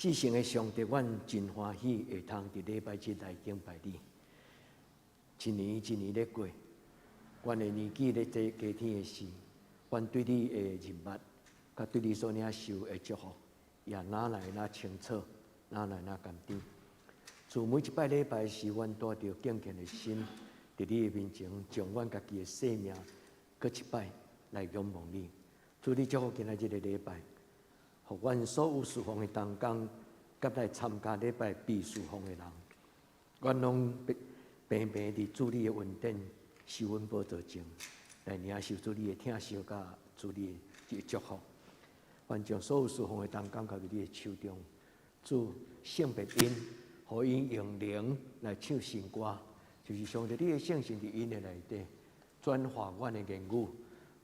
至圣的上帝，阮真欢喜会通伫礼拜日来敬拜你。一年一年咧过，阮的年纪咧在加添的时，阮对你的认捌，甲对你所领受的祝福，也哪来哪清楚，哪来哪甘甜。自每一摆礼拜时，阮带着敬虔的心，伫你的面前，将阮家己的生命，搁一摆来仰望你。祝你祝福今仔日的礼拜，互阮所有侍奉的同工，甲来参加礼拜必侍奉的人，阮拢平平伫主你的恩典，受阮宝座前，来领受主你的疼惜甲主你的祝福。愿将所有侍奉的同工交伫你的手中，主圣别因，互因用灵来唱新歌，就是上帝你的圣性伫因的内底转化阮的言语。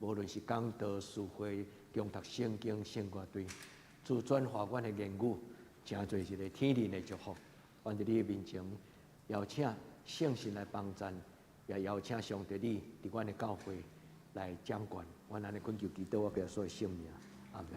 无论是讲道、词汇、共读圣经、圣歌队，主转化阮的言语，真侪一个天灵的祝福。愿伫你的面前，邀请圣神来帮助，也邀请上帝你伫阮的教会来掌管。阮安尼恳求祈祷，我给所有圣名，阿门。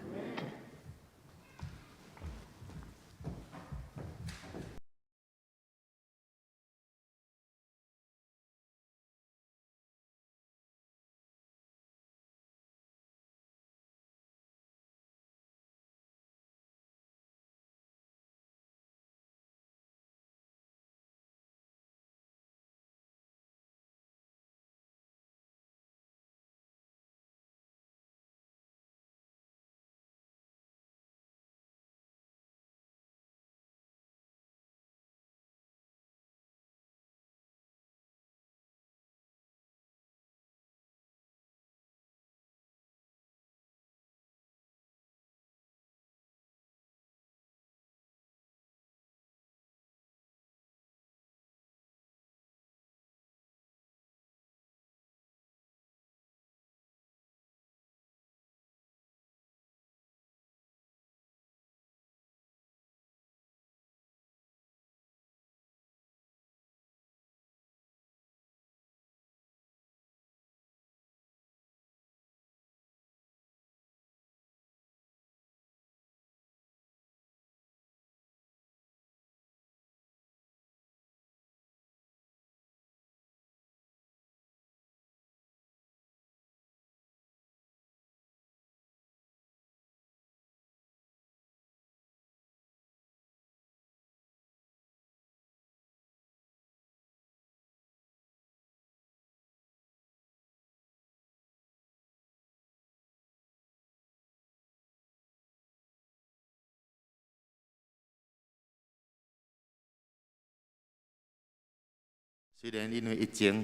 虽然因为疫情，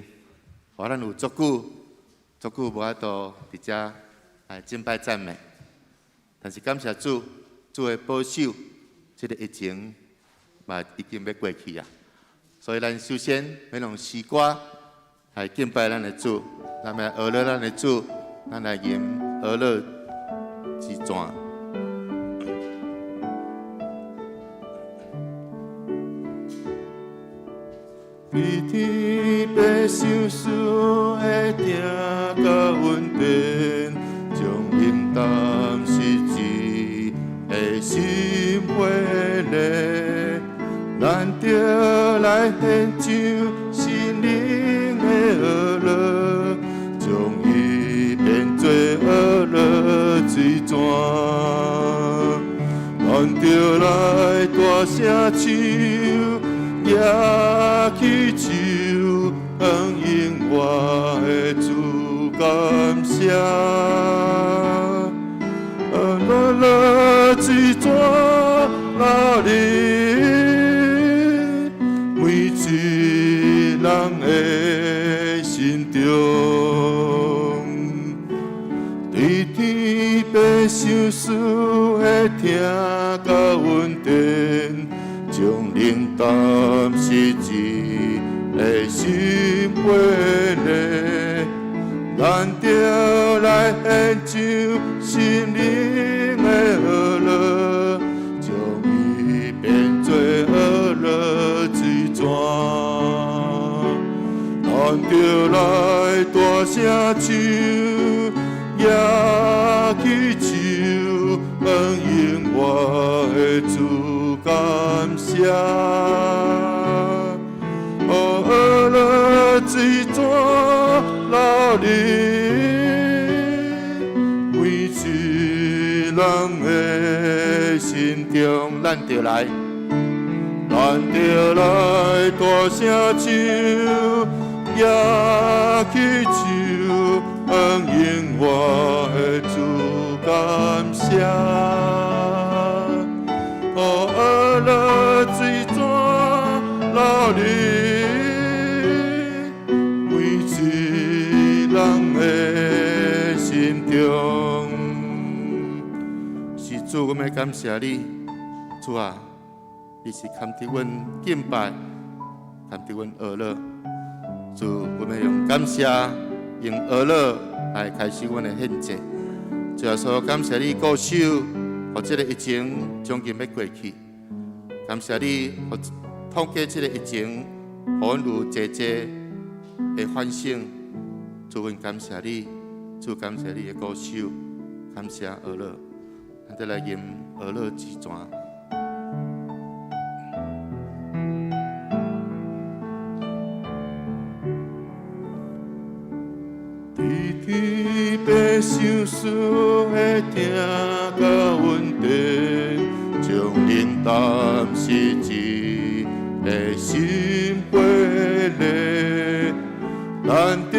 互咱有足久无法度伫遮来敬拜赞美，但是感谢主，主的保守，这个疫情嘛已经要过去啊。所以咱首先要用诗歌来敬拜咱的主，咱来学乐咱的主，咱来吟学乐之传。比天白相思的听甲稳定，将平淡失志的心回来，咱着来献上心灵的学乐，将伊变做学乐水泉，咱着来大声唱。也祈求向永远的主感谢，乐乐水泉流入每一人的心中，对天白相思的听甲稳定。将冷淡失志的心回来，咱着来献上心灵的学乐，将伊变做学乐水泉，咱着来大声唱，也祈求向永远的主。哦，俄勒水泉老林，每一人的心中，咱就来，大声唱，举起手，应我的主感谢。哦，俄勒水泉老林，每一人的心中，是主，我们感谢你，主啊，你是看得阮敬拜，看得阮俄勒，主，我们用感谢，用俄勒来开始阮的献祭。主耶稣，感谢你固守，互这个疫情将近要过去。感谢你，互统计这个疫情，互阮有济的反省。主，阮感谢你，主感谢你的固守，感谢俄勒，咱再来吟俄勒之泉。被相思的听甲阮地，将冷淡失志的心回来，咱着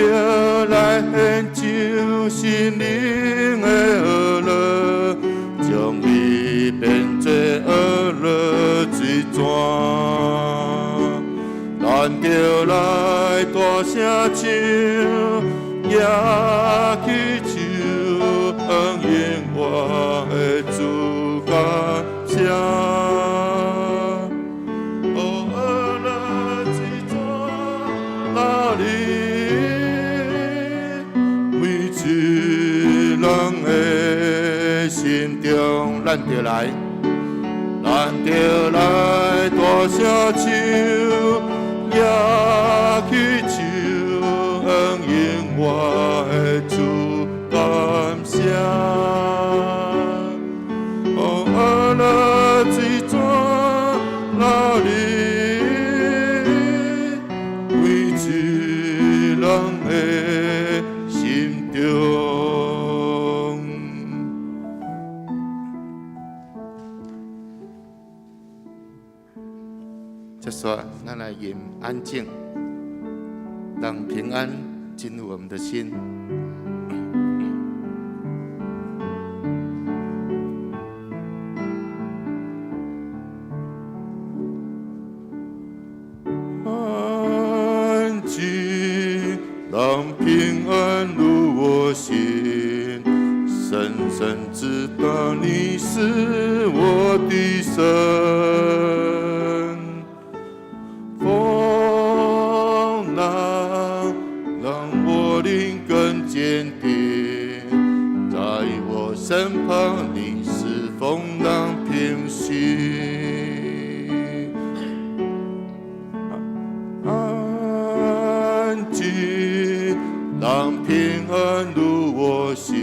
来献上心灵的俄勒，将伊变作俄勒水泉，咱着来大声唱。举起手，应我的主感谢。哦，俄勒水泉老林，每一人的心中，咱着来大声唱，举起手。应我的主感谢，哦，俄勒水泉老林，每一人的心中。这说，咱来吟安静，让平安进入我们的心。安静，让平安入我心，深深知道你是我的神。坚定，在我身旁，你是风浪平息。安静，让平安入我心，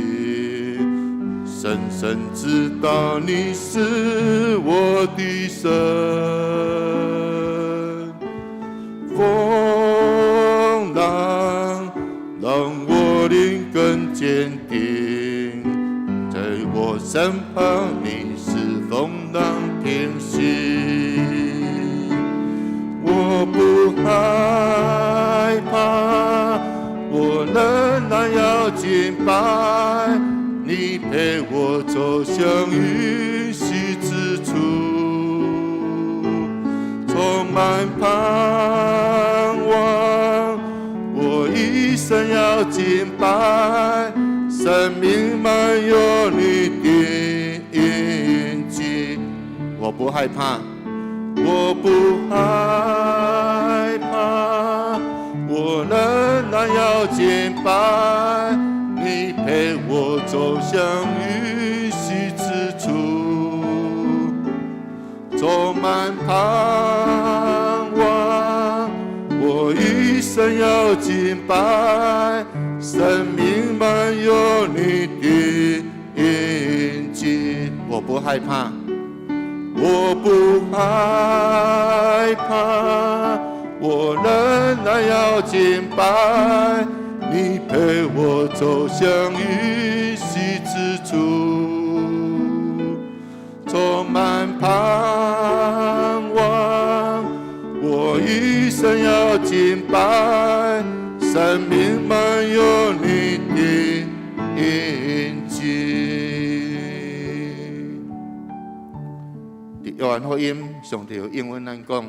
深深知道你是我的神。风浪让我灵更坚定，在我身旁，你是风浪平息。我不害怕，我仍然要敬拜，你陪我走向允许之处，充满盼望。我一生要敬拜，生命满有你的印记。我不害怕，我不害怕，我仍然要敬拜，你陪我走向允许之处，充满盼望。我一生要敬拜，生命满有你的印记。我不害怕，我不害怕，我仍然要敬拜。你陪我走向允许之处，充满盼望。我一生要敬拜，生命满有你的印记。伫约翰福音，上帝有应允咱讲：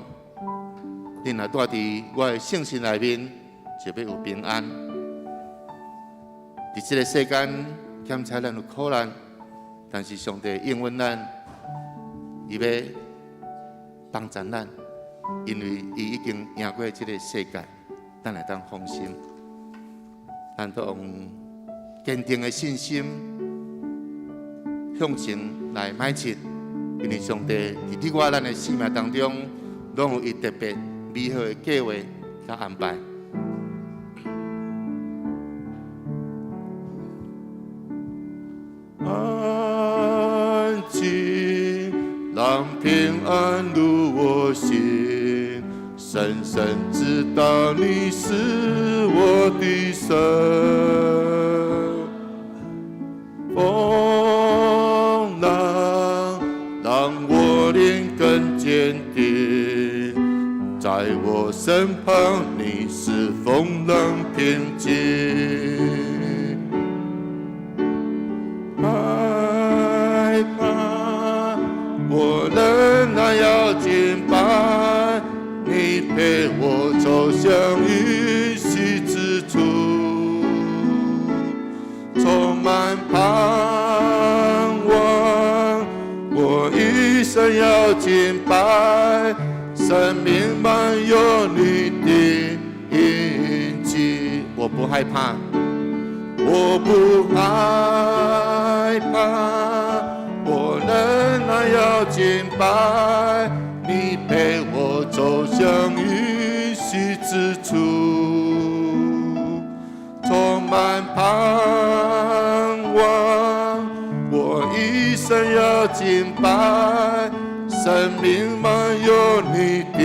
你若住伫我的圣心内面，就要有平安。伫这个世间，检查咱有苦难，但是上帝应允咱，伊要帮助咱，因为伊已经赢过这个世界，咱来当放心。咱都用坚定的信心向前来迈进，因为上帝伫你我咱的生命当中，拢有伊特别美好的计划甲安排。安静，让平安入我心，深深知道你是我的神。风浪让我灵更坚定，在我身旁你是风浪平静。害怕，我仍然要敬拜，你陪我走向允许之处，充满盼望。我一生要敬拜，生命满有你的印记。我不害怕，我不害怕，我仍然要敬拜，你陪我走向允许之处，充满盼望。我一生要敬拜，生命满有你的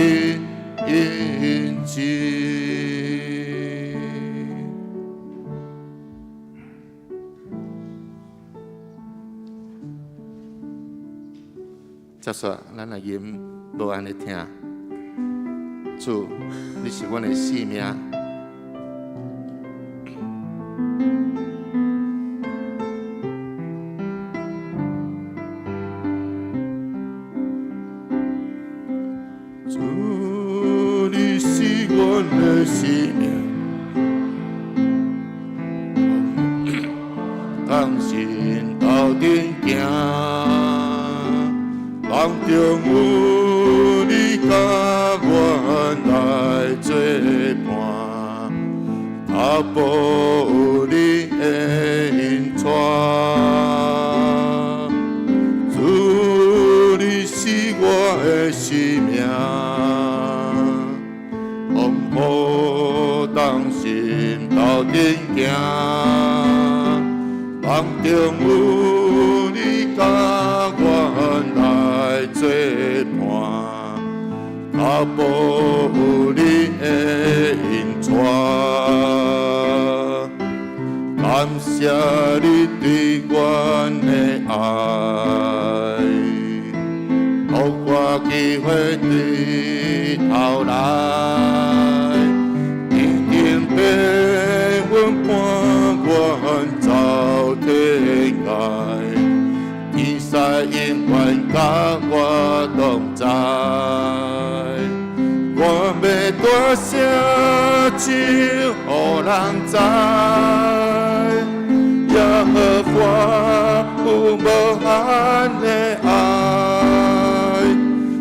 印记。接续，咱的音无安尼听。主，你是阮的性命。主，你是阮的性命。当心头顶行。梦中有你甲阮来作伴，脚步有你的引带。主，你是我的生命，风雨当心头顶行，梦中有你甲阮来作伴，脚步有你的引带。感谢你对阮的爱，予我机会回头来，紧紧陪阮伴阮走天涯。天使永远甲我同在，我要大声唱，予人知，耶和华有无限的爱，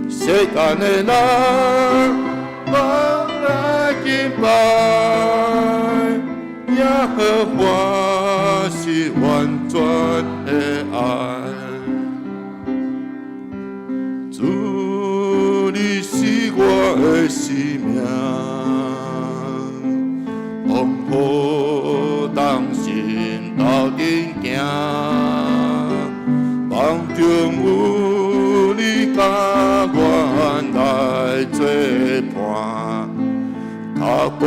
世间的人拢来敬拜，耶和华是完全的爱。主，你是我的生命，风雨当心头顶行，梦中有你甲来作伴，脚步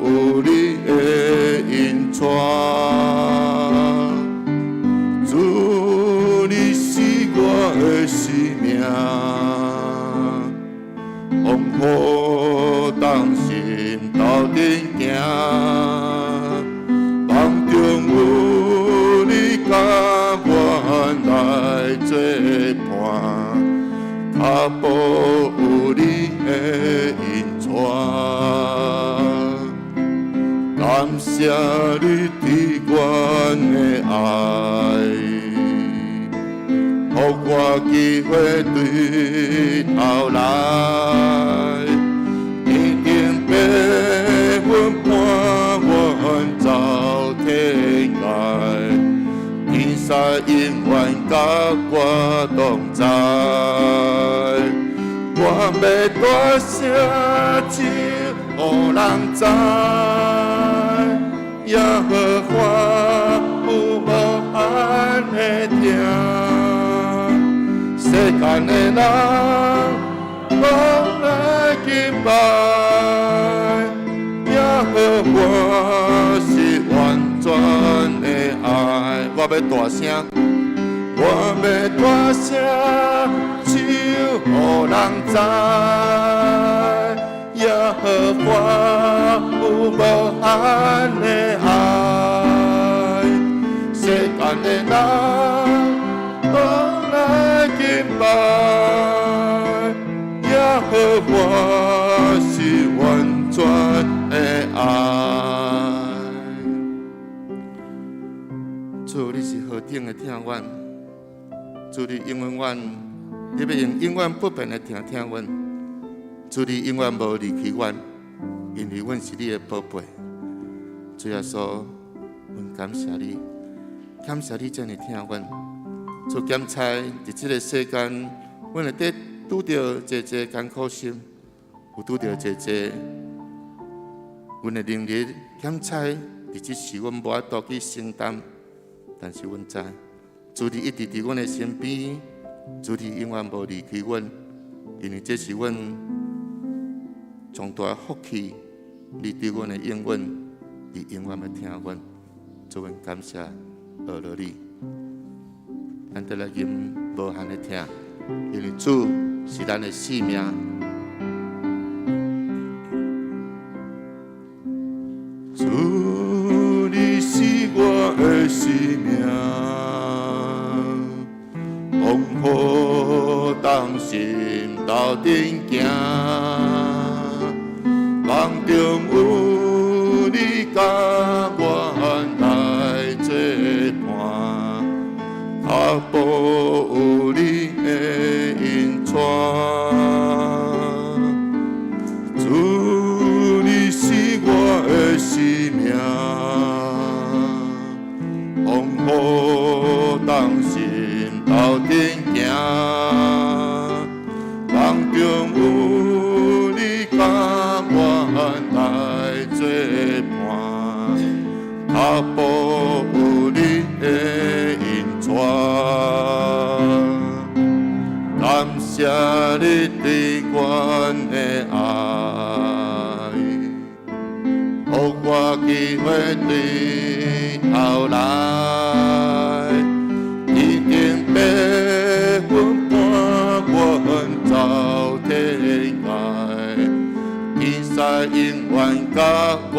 有你的引带。主，你是我的生命，风雨当心斗阵行，梦中有你甲我来作伴，脚步有你的引带。感谢你对阮的爱，予我机会对头来，一定百分伴阮走天涯，天使永远甲我同在。我要大声唱，予人知，耶和华有无限的听。世间的人拢来敬拜，耶和华是完全的爱。我要大声，我要大声唱，予人知，耶和华有无限的爱。世间的人拢来敬拜，耶和华是完全的爱。主，你是何等的听阮，主你永远你要用永远不变的听阮，主你永远无离弃阮，因为阮是你的宝贝。主耶稣，阮感谢你，感谢你这样听阮。主检查伫这个世间，阮会得拄着济艰苦心，有拄着济阮的能力检查，伫这时阮无法度去承担，但是阮知，主你一直伫阮的身边，主你永远无离弃阮，因为这是阮重大的福气，你对阮的应允，你永远要听阮，主阮感谢学了你。咱得来吟无限的听，因为主是咱的性命。主，你是我的生命，风雨当心斗阵行，梦中有你甲我来作伴。脚步有你的引带，主你是我的生命，风雨当心斗阵行，梦中有你甲我来作伴，脚步有你的感谢你对阮的爱，予我机会对头来，一定百分伴阮走天涯，天使永远甲我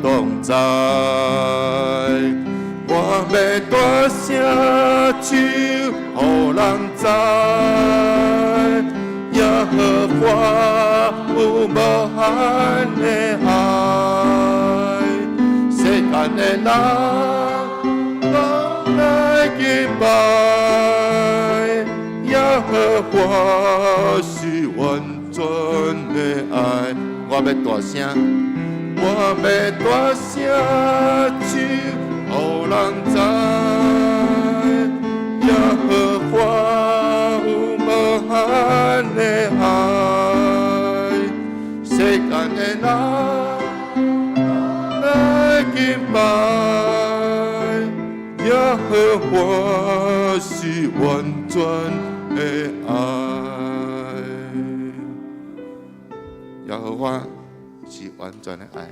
同在。我要大声唱，予人知，耶和华有无限的爱。世间的人拢来敬拜，耶和华是完全的爱。我要大声，我要大声唱。予人知，耶和华有无限的爱。世间的人来敬拜，耶和华是完全的爱。耶和华是完全的爱。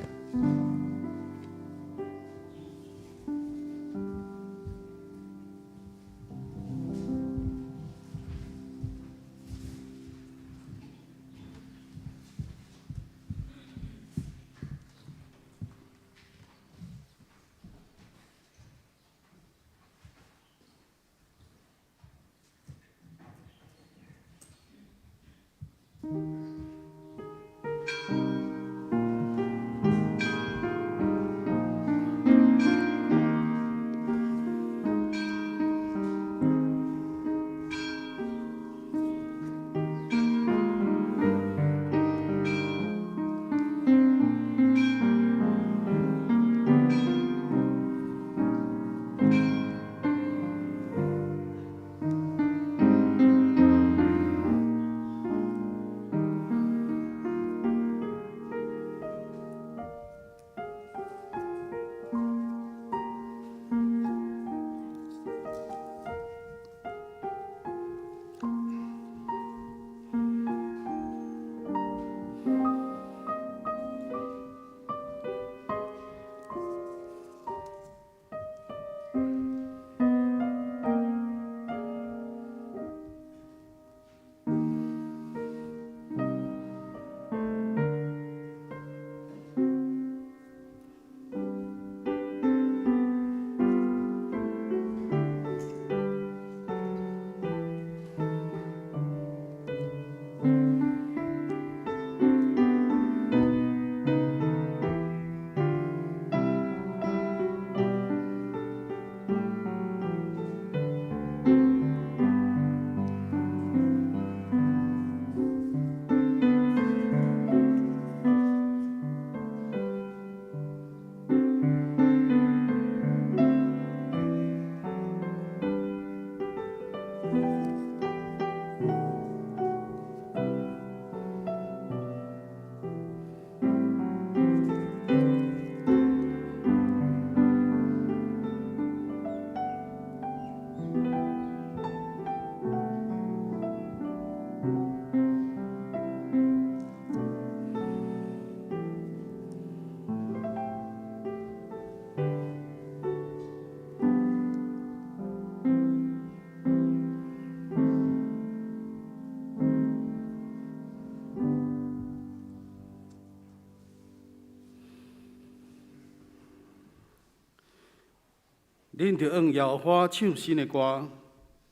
恁着用摇花唱新的歌，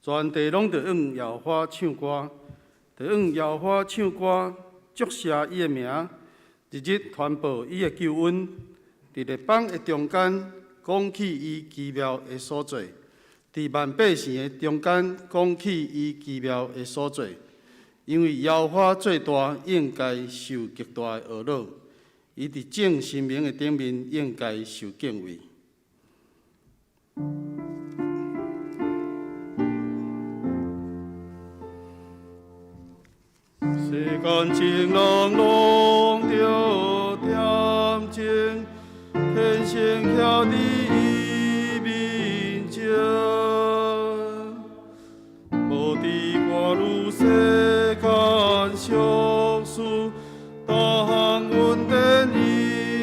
全地拢着用摇花唱歌，着用摇花唱歌，祝谢伊的名，日日传播伊的救恩，伫日邦的中间讲起伊奇妙的所在，伫万百姓的中间讲起伊奇妙的所在。因为摇花最大，应该受极大的懊恼；伊伫正神明的顶面，应该受敬畏。世间情人拢着恬静，天生徛伫伊面前，无知我如世间俗事，大项稳定伊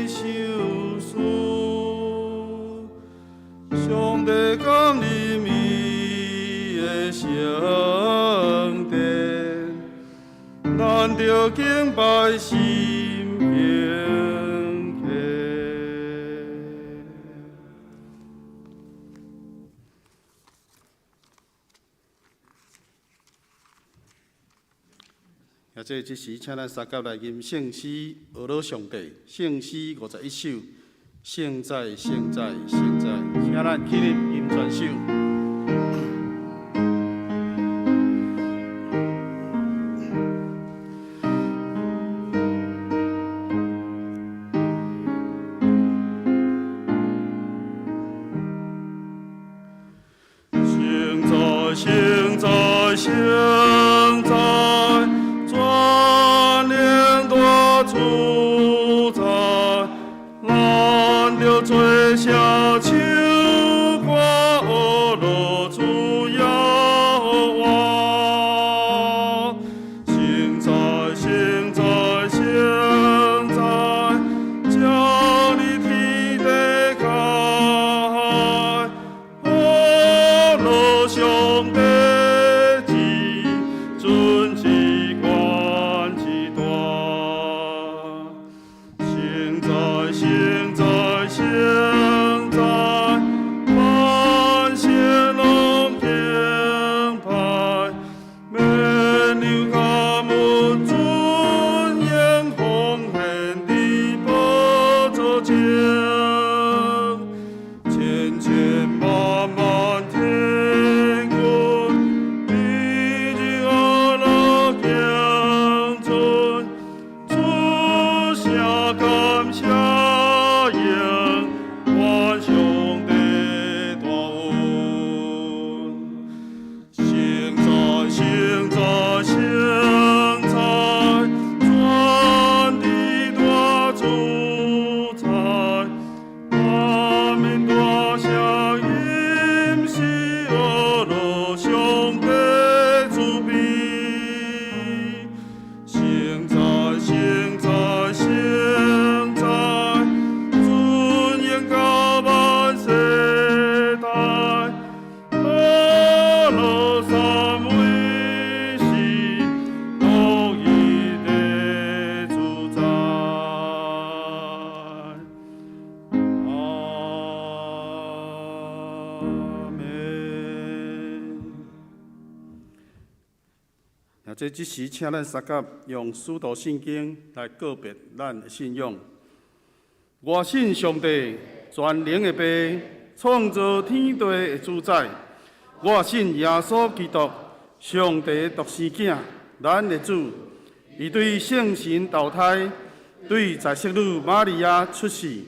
受事。上帝降临伊的圣殿，咱着敬拜心平客。也即时，请咱三甲来吟圣诗《俄罗上帝》圣诗51首。现在，现在，现在，请咱起立吟全首。现在，现在，现在，全能大主宰。咱着做声唱歌。也即时，请咱三甲用使徒圣经来告别咱的信仰。我信上帝，全能的爸，创造天地的主宰。我信耶稣基督，上帝的独生子，咱的主。伊对圣神投胎，对在色女玛利亚出世，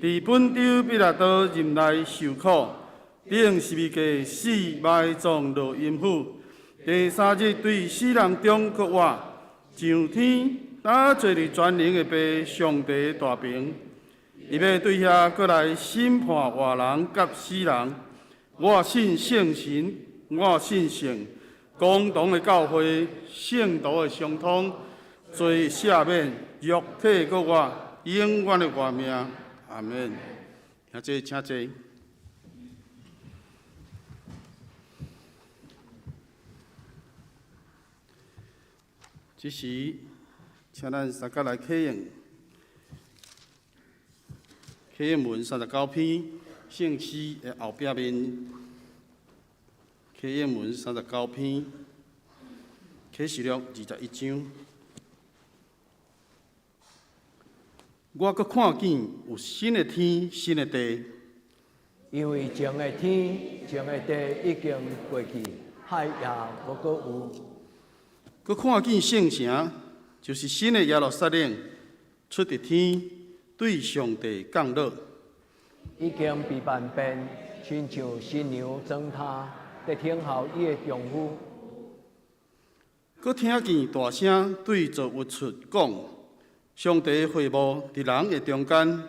伫本州彼拉多任内受苦，顶十字架死埋葬落阴府。第三日对死人中搁活，上天打坐伫全能的爸上帝大屏。伊要对遐搁来审判活人甲死人。我信圣神，我信圣。共同的教会，圣徒的相通，罪赦免，肉体搁活，永远的活命。阿门。请坐。这时，请咱三甲来启用启用文39篇，圣诗的后壁面。启用文39篇，启示录21章。我阁看见有新的天、新的地，因为前的天、前的地已经过去，海也无搁有。阁看见圣城，就是新的耶路撒冷，出伫天，对上帝降落，已经被万变，亲像新娘装他，在听候伊的丈夫。阁听见大声对造物主讲：上帝的会幕伫人的中间，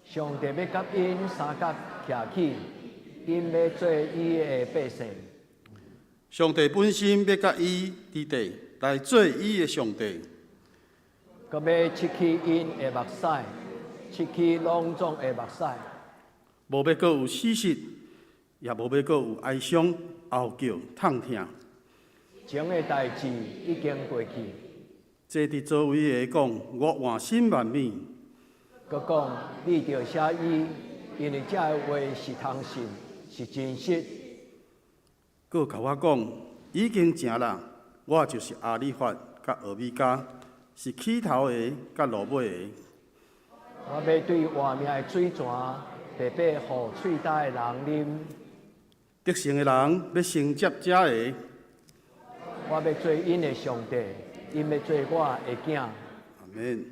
上帝要甲因三角徛起，因要做伊的百姓。上帝本身要甲伊伫地来做伊的上帝，佮要拭去因的目屎，拭去隆重的目屎。无要阁有死实，也无要阁有哀伤、嚎叫、痛疼。前的代志已经过去。这伫座位的讲，我换心万美。佮讲，你着写伊，因为这个话是通信，是真实。佮甲我讲，已经成啦，我就是阿里法甲俄米加，是起头的甲落尾的。我要对活命的水泉，白白互喙焦的人啉。得胜的人要承接这个。我要做因的上帝，因要做我的囝。阿免。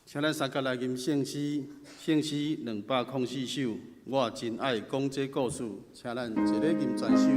请咱三甲来吟圣诗，圣诗204首。我真爱讲这故事，请咱一个吟全首。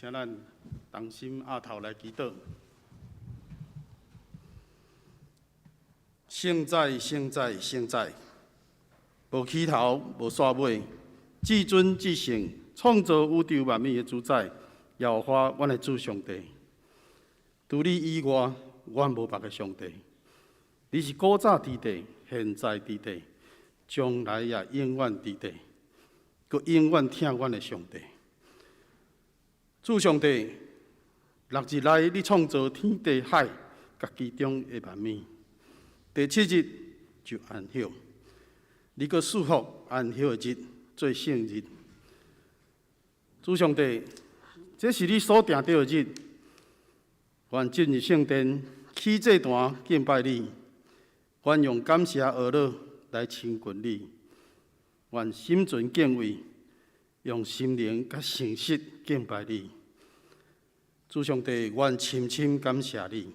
请咱同心压头来祈祷。圣在，圣在，圣在，无起头，无煞尾，至尊至圣，创造宇宙万物的主宰，耶和华，阮的主上帝。除你以外，阮无别个上帝。你是古早伫地，现在伫地，将来也永远伫地，佮永远听阮的上帝。主上帝，6日内你创造天地海，甲其中的万物。第7日就安息，你佮束缚安息的日做圣日。主上帝，这是你所定定的日，愿进入圣殿起祭坛敬拜你，愿用感谢而乐来亲近你，愿心存敬畏，用心灵甲诚实敬拜你。主上帝，愿深深感谢你。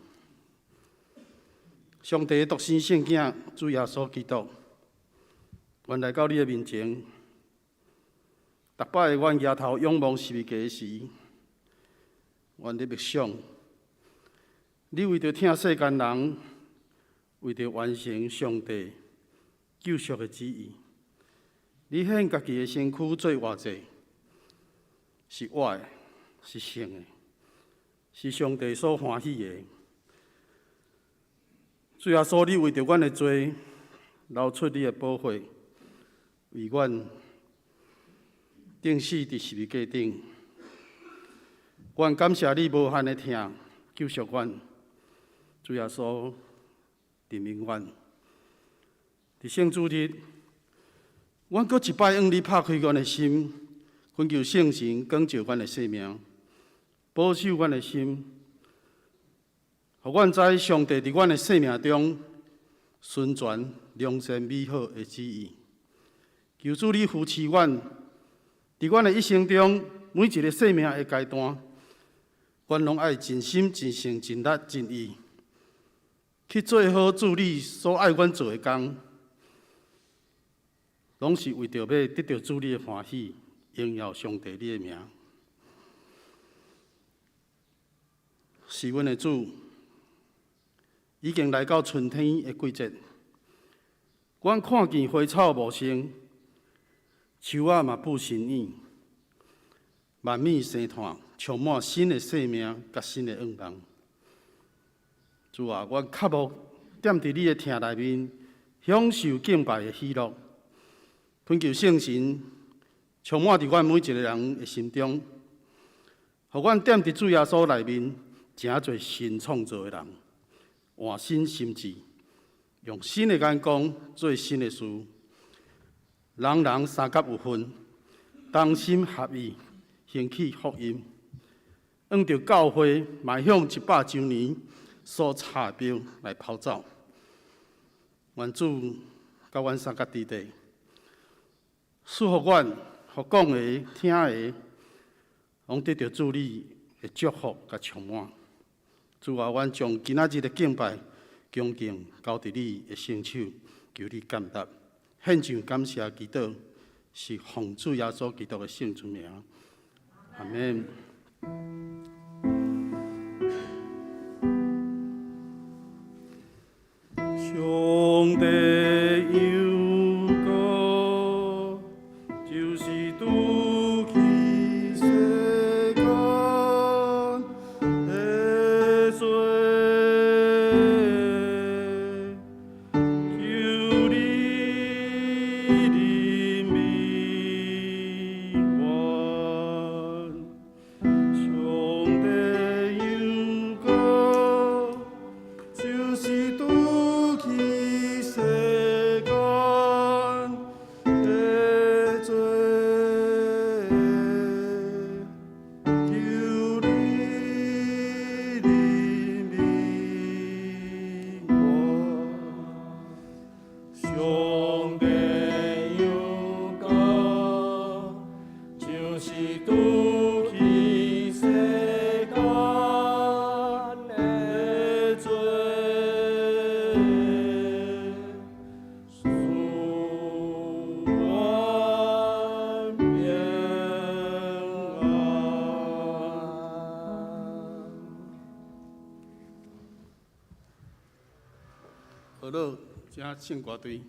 上帝独生圣囝主耶稣基督，愿来到你的面前，逐摆阮抬头仰望十字架时，愿你默想，你为着听世间人，为着完成上帝救赎的旨意，你献家己的身躯做活祭，是活的，是圣的，是上帝所欢喜的。主耶稣，你为着阮的罪，流出你的宝血，为阮钉死伫十字架顶。阮感谢你无限的疼，救赎阮。主耶稣，怜悯阮。伫圣主日，阮搁一摆向你拍开阮的心，恳求圣神光照阮的生命，保守阮的心。互阮知上帝伫阮的生命中宣传良善美好的旨意，求主你扶持阮，伫阮的一生中每一个生命的阶段，阮拢爱尽心、尽性、尽力、尽意，去做好主你所爱阮做的工，拢是为着要得到主你的欢喜，荣耀上帝你的名。是阮的主。已经来到春天的季节，阮看见花草茂盛，树仔嘛布新影，万物生炭，充满新的生命甲新的愿望。主啊，阮渴慕踮伫你的厅内面，享受敬拜的喜乐，恳求圣神充满伫阮每一个人的心中，互阮踮伫主耶稣内面，诚做新创造的人。换新心智，用新的眼光做新的事，人人三甲有分，同心合意，兴起福音，按照教会迈向100周年所插标来跑走。愿主甲阮三甲伫地，赐福阮，互讲的、听的，拢得到主你的祝福甲充满。主啊，阮将今仔日的敬拜、恭敬交伫你的双手，求你感答。献上感谢祈祷，是奉主耶稣基督的圣主名。阿门。上帝有个就是拄起世间的罪，求你怜悯我。上帝有个就是拄起世间的罪，求你怜悯我。上帝有个就是拄起世间的罪，使我免学乐加献歌队。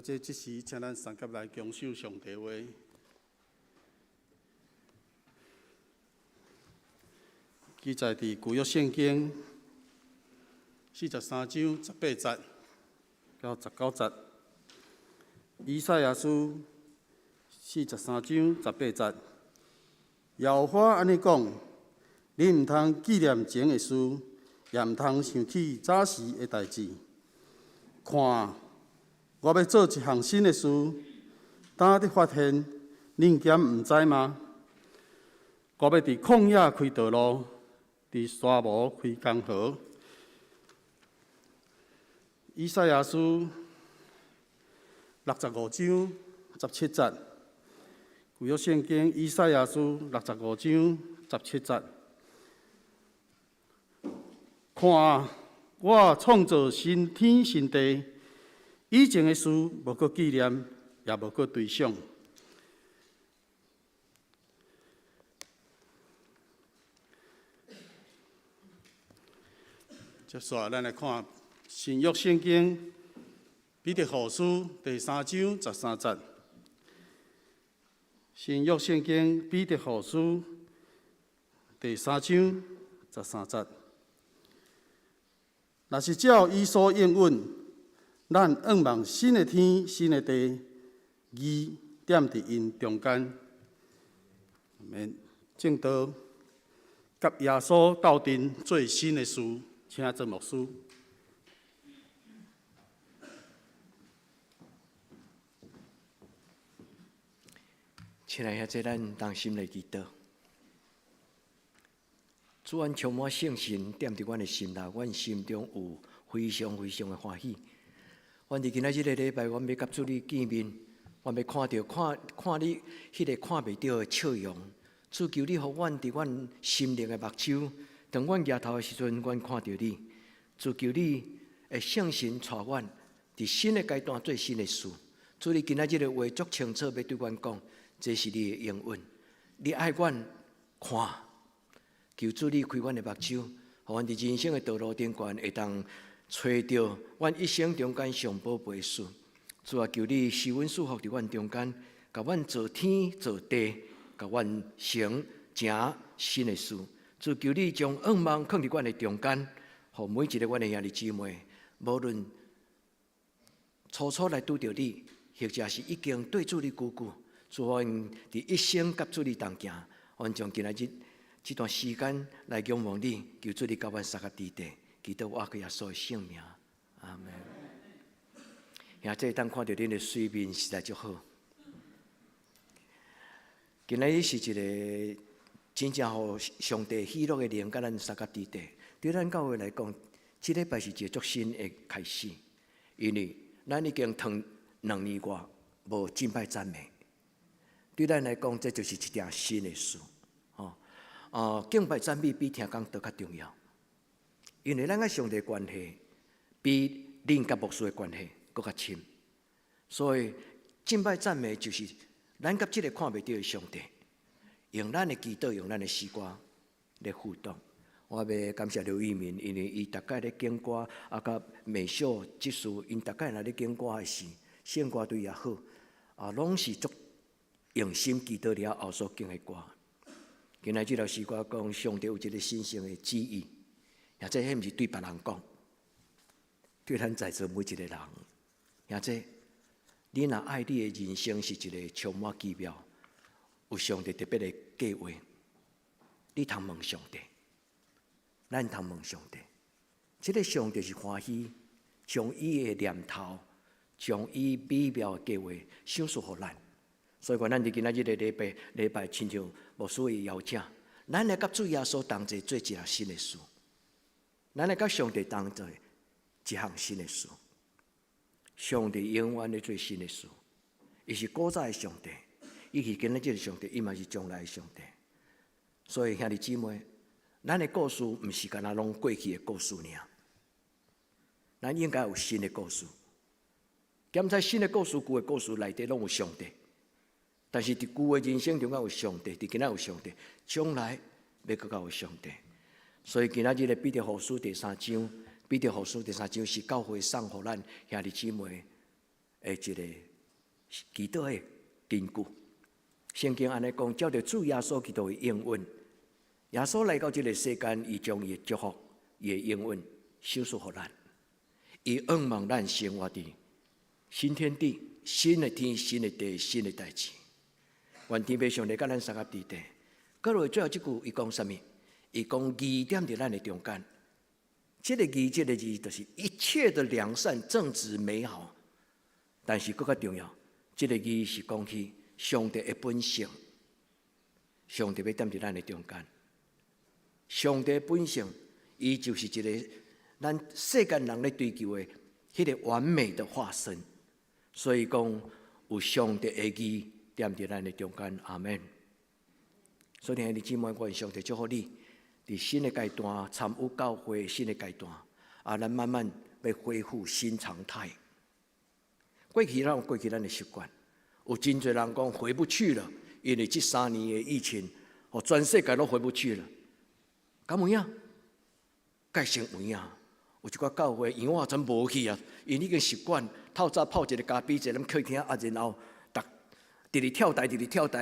这时，请咱三甲来恭守上帝话。记载伫旧约圣经43章18节到19节，以赛亚书43章18节，耶和华安尼讲：你毋通纪念前的事，也毋通想起早时的代志。看，我要做一项新的事，等你发现，你敢毋知吗？我要伫旷野开道路，伫沙漠开江河。以赛亚书65章17节，旧约圣经以赛亚书65章17节。看，我创造新天新地，以前的事无搁纪念，也无搁追想。接下来，咱来看新约圣经彼得后书第3章13节。新约圣经彼得后书第3章13节。若是照伊所应允，咱仰望新的天、新的地，义踮伫因中间。免正道甲耶稣斗阵做新的事，请做牧师。亲爱的，咱同心来祈祷。主愿充满圣神，踮伫阮的心内，阮心中有非常非常的欢喜。阮伫今仔日的礼拜，阮要甲主你见面，阮要看你迄个看袂到的笑容。主求你，互阮伫阮心灵的目睭，当阮抬头的时阵，阮看到你。主求你的圣神带阮伫新的阶段做新的事。主你今仔日的话足清楚，要对阮讲，这是你的应允。你爱阮看。求主你开阮的目睭，互阮伫人生的道路顶悬会当找到阮一生中间上宝贝的事。主啊，求你施恩祝福伫阮中间，甲阮造天造地，甲阮成正新的事。主求你将仰望放伫阮的中间，互每一个阮的兄弟姊妹，无论初初来拄着你，或者是已经对主你久久，主阮伫一生甲主你同行，阮将今仔日这段时间来仰望你，求主你甲阮三个地地，祈祷我耶稣的圣名，阿门。兄弟，当看到恁的水面实在足好。今日是一个真正互上帝喜乐的灵，甲咱三个地地。对咱教会来讲，这礼拜是一个足新的开始，因为咱已经长2年外无敬拜赞美，对咱来讲，这就是一件新的事。敬拜赞美比听讲都较重要，因为咱甲上帝的关系比恁甲牧师的关系搁较亲，所以敬拜赞美就是咱甲这个看袂到的上帝，用咱的祈祷，用咱的诗歌来互动。我要感谢刘玉民，因为伊逐摆咧敬歌，甲美秀即事，因逐摆来咧敬歌的时，献歌对也好，拢是足用心祈祷了后所敬的歌。今仔这条诗歌讲，上帝有一个神圣的旨意，也这迄毋是对别人讲，对咱在座每一个人，也这你若爱你的人生是一个充满奇妙，有上帝特别的计划，你通问上帝，咱通问上帝，这个上帝是欢喜，将伊的念头，将伊美妙的计划赏赐予咱。所以讲，咱伫今仔日的礼拜，亲像牧师的邀请，咱来甲主耶稣同齐做一项新的事，咱来甲上帝同齐一项新的事。上帝永远咧做新的事，伊是古早的上帝，伊是今仔日的上帝，伊嘛是将来的上帝。所以兄弟姊妹，咱的故事毋是干那拢过去的故事尔，咱应该有新的故事。检在新的故事、旧的故事内底拢有上帝。但是，伫旧的人生中间有上帝，伫今仔有上帝，将来要搁有上帝。所以今仔日的彼得后书第3章，彼得后书第3章是教会送予咱兄弟姊妹的一个祈祷的根据。圣经安尼讲，照着主耶稣基督的应允，耶稣来到这个世间，伊将伊的祝福、伊的应允赏赐予咱，伊仰望咱生活伫新天地、新的天、新的地、新的代志。愿天父上帝甲咱三合伫地。搁落最后一句，伊讲啥物？伊讲义点伫咱的中间。这个义，这个字，就是一切的良善、正直、美好。但是更较重要，这个义是讲起上帝的本性。上帝要踮伫咱的中间。上帝的本性，伊就是一个咱世间人咧追求的迄个完美的化身。所以讲，有上帝的义踮伫咱的中间。阿门。所以弟兄姊妹，我愿上帝祝福你，伫新的阶段参与教会新的阶段，咱慢慢要恢复新常态。过去咱有过去咱的习惯，有真侪人讲回不去了，因为这3年的疫情，全世界都回不去了。敢有影？改成有影。有一寡教会，因为我真无去啊，因已经习惯透早泡一个咖啡，坐咱客厅然后直直跳台，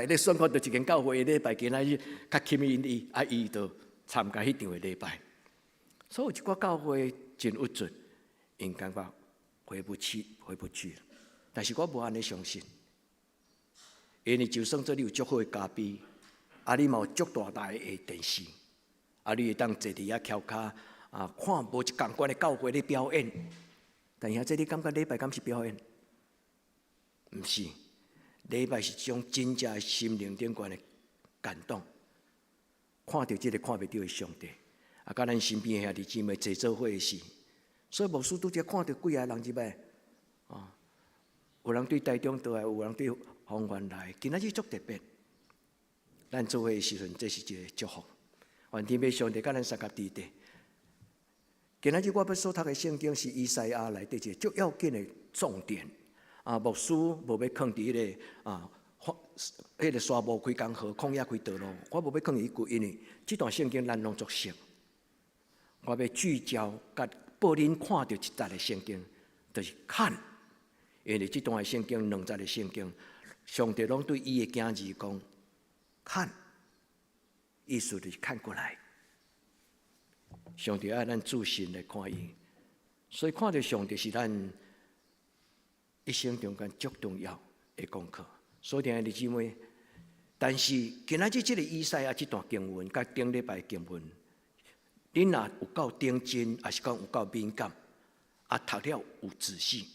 咧选看到一间教会的礼拜，今仔日较吸引伊，伊就参加迄场的礼拜。所以有一寡教会真有准，因感觉回不去了。但是我无安尼相信，因为就算做你有足好的咖啡，你嘛有足大台的电视，你会当坐伫遐翘脚看无一共款的教会咧表演。但是这你感觉礼拜敢是表演？毋是。礼拜是一种真正的心灵顶悬的感动，看到这个看不到的上帝，甲咱身边的兄弟姊妹坐做伙的事。所以牧师拄则看到几个人入来，有人对台中倒来，有人对方圆来，今仔日足特别。咱做伙的时阵，这是一个祝福。愿天父上帝甲咱三合伫地。今仔日我要所读的圣经是以赛亚内底一个足要紧的重点。牧师无要放伫迄个沙漠开工河，旷野开道路。我无要放伊句，因为这段圣经咱拢熟悉。我要聚焦，甲报恁看到一节的圣经，就是看。因为这段的圣经2节的圣经，上帝拢对伊的囝儿讲看，意思就是看过来。上帝爱咱自信来看伊，所以看到上帝是咱一生中间足重要的功课。所以弟兄姊妹，但是今仔日这个以赛亚这段经文，甲顶礼拜经文，恁若有够认真，还是讲有够敏感，读了有仔细，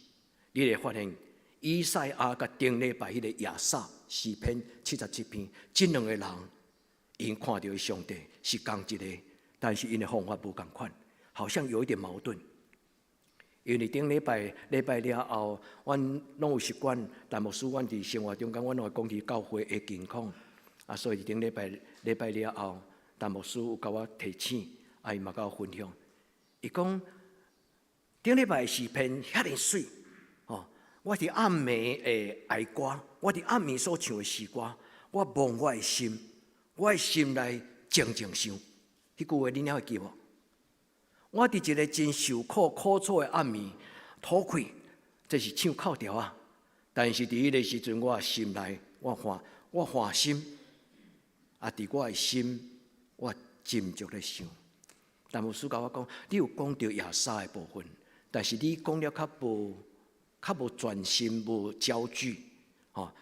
你会发现以赛亚甲顶礼拜迄个亚萨诗篇77篇，这2个人因看到上帝是同一个，但是因的方法不同款，好像有一点矛盾。因为顶礼拜了后，阮拢有习惯，但牧师阮伫生活中间，阮拢会讲起教会的健康，所以顶礼拜了后，但牧师有甲我提醒，伊嘛甲我分享，伊讲顶礼拜的诗篇遐尼水，我伫暗暝的哀歌，我伫暗暝所唱的诗歌，我望我的心，我的心内静静想，迄句话恁还会记无？我伫一个真受苦楚的暗暝吐气，这是唱口调啊。但是伫迄个时阵，我心内我欢心，伫我的心我斟酌咧想。但牧师甲我讲，你有讲到亚萨的部分，但是你讲了较无专心，无焦距，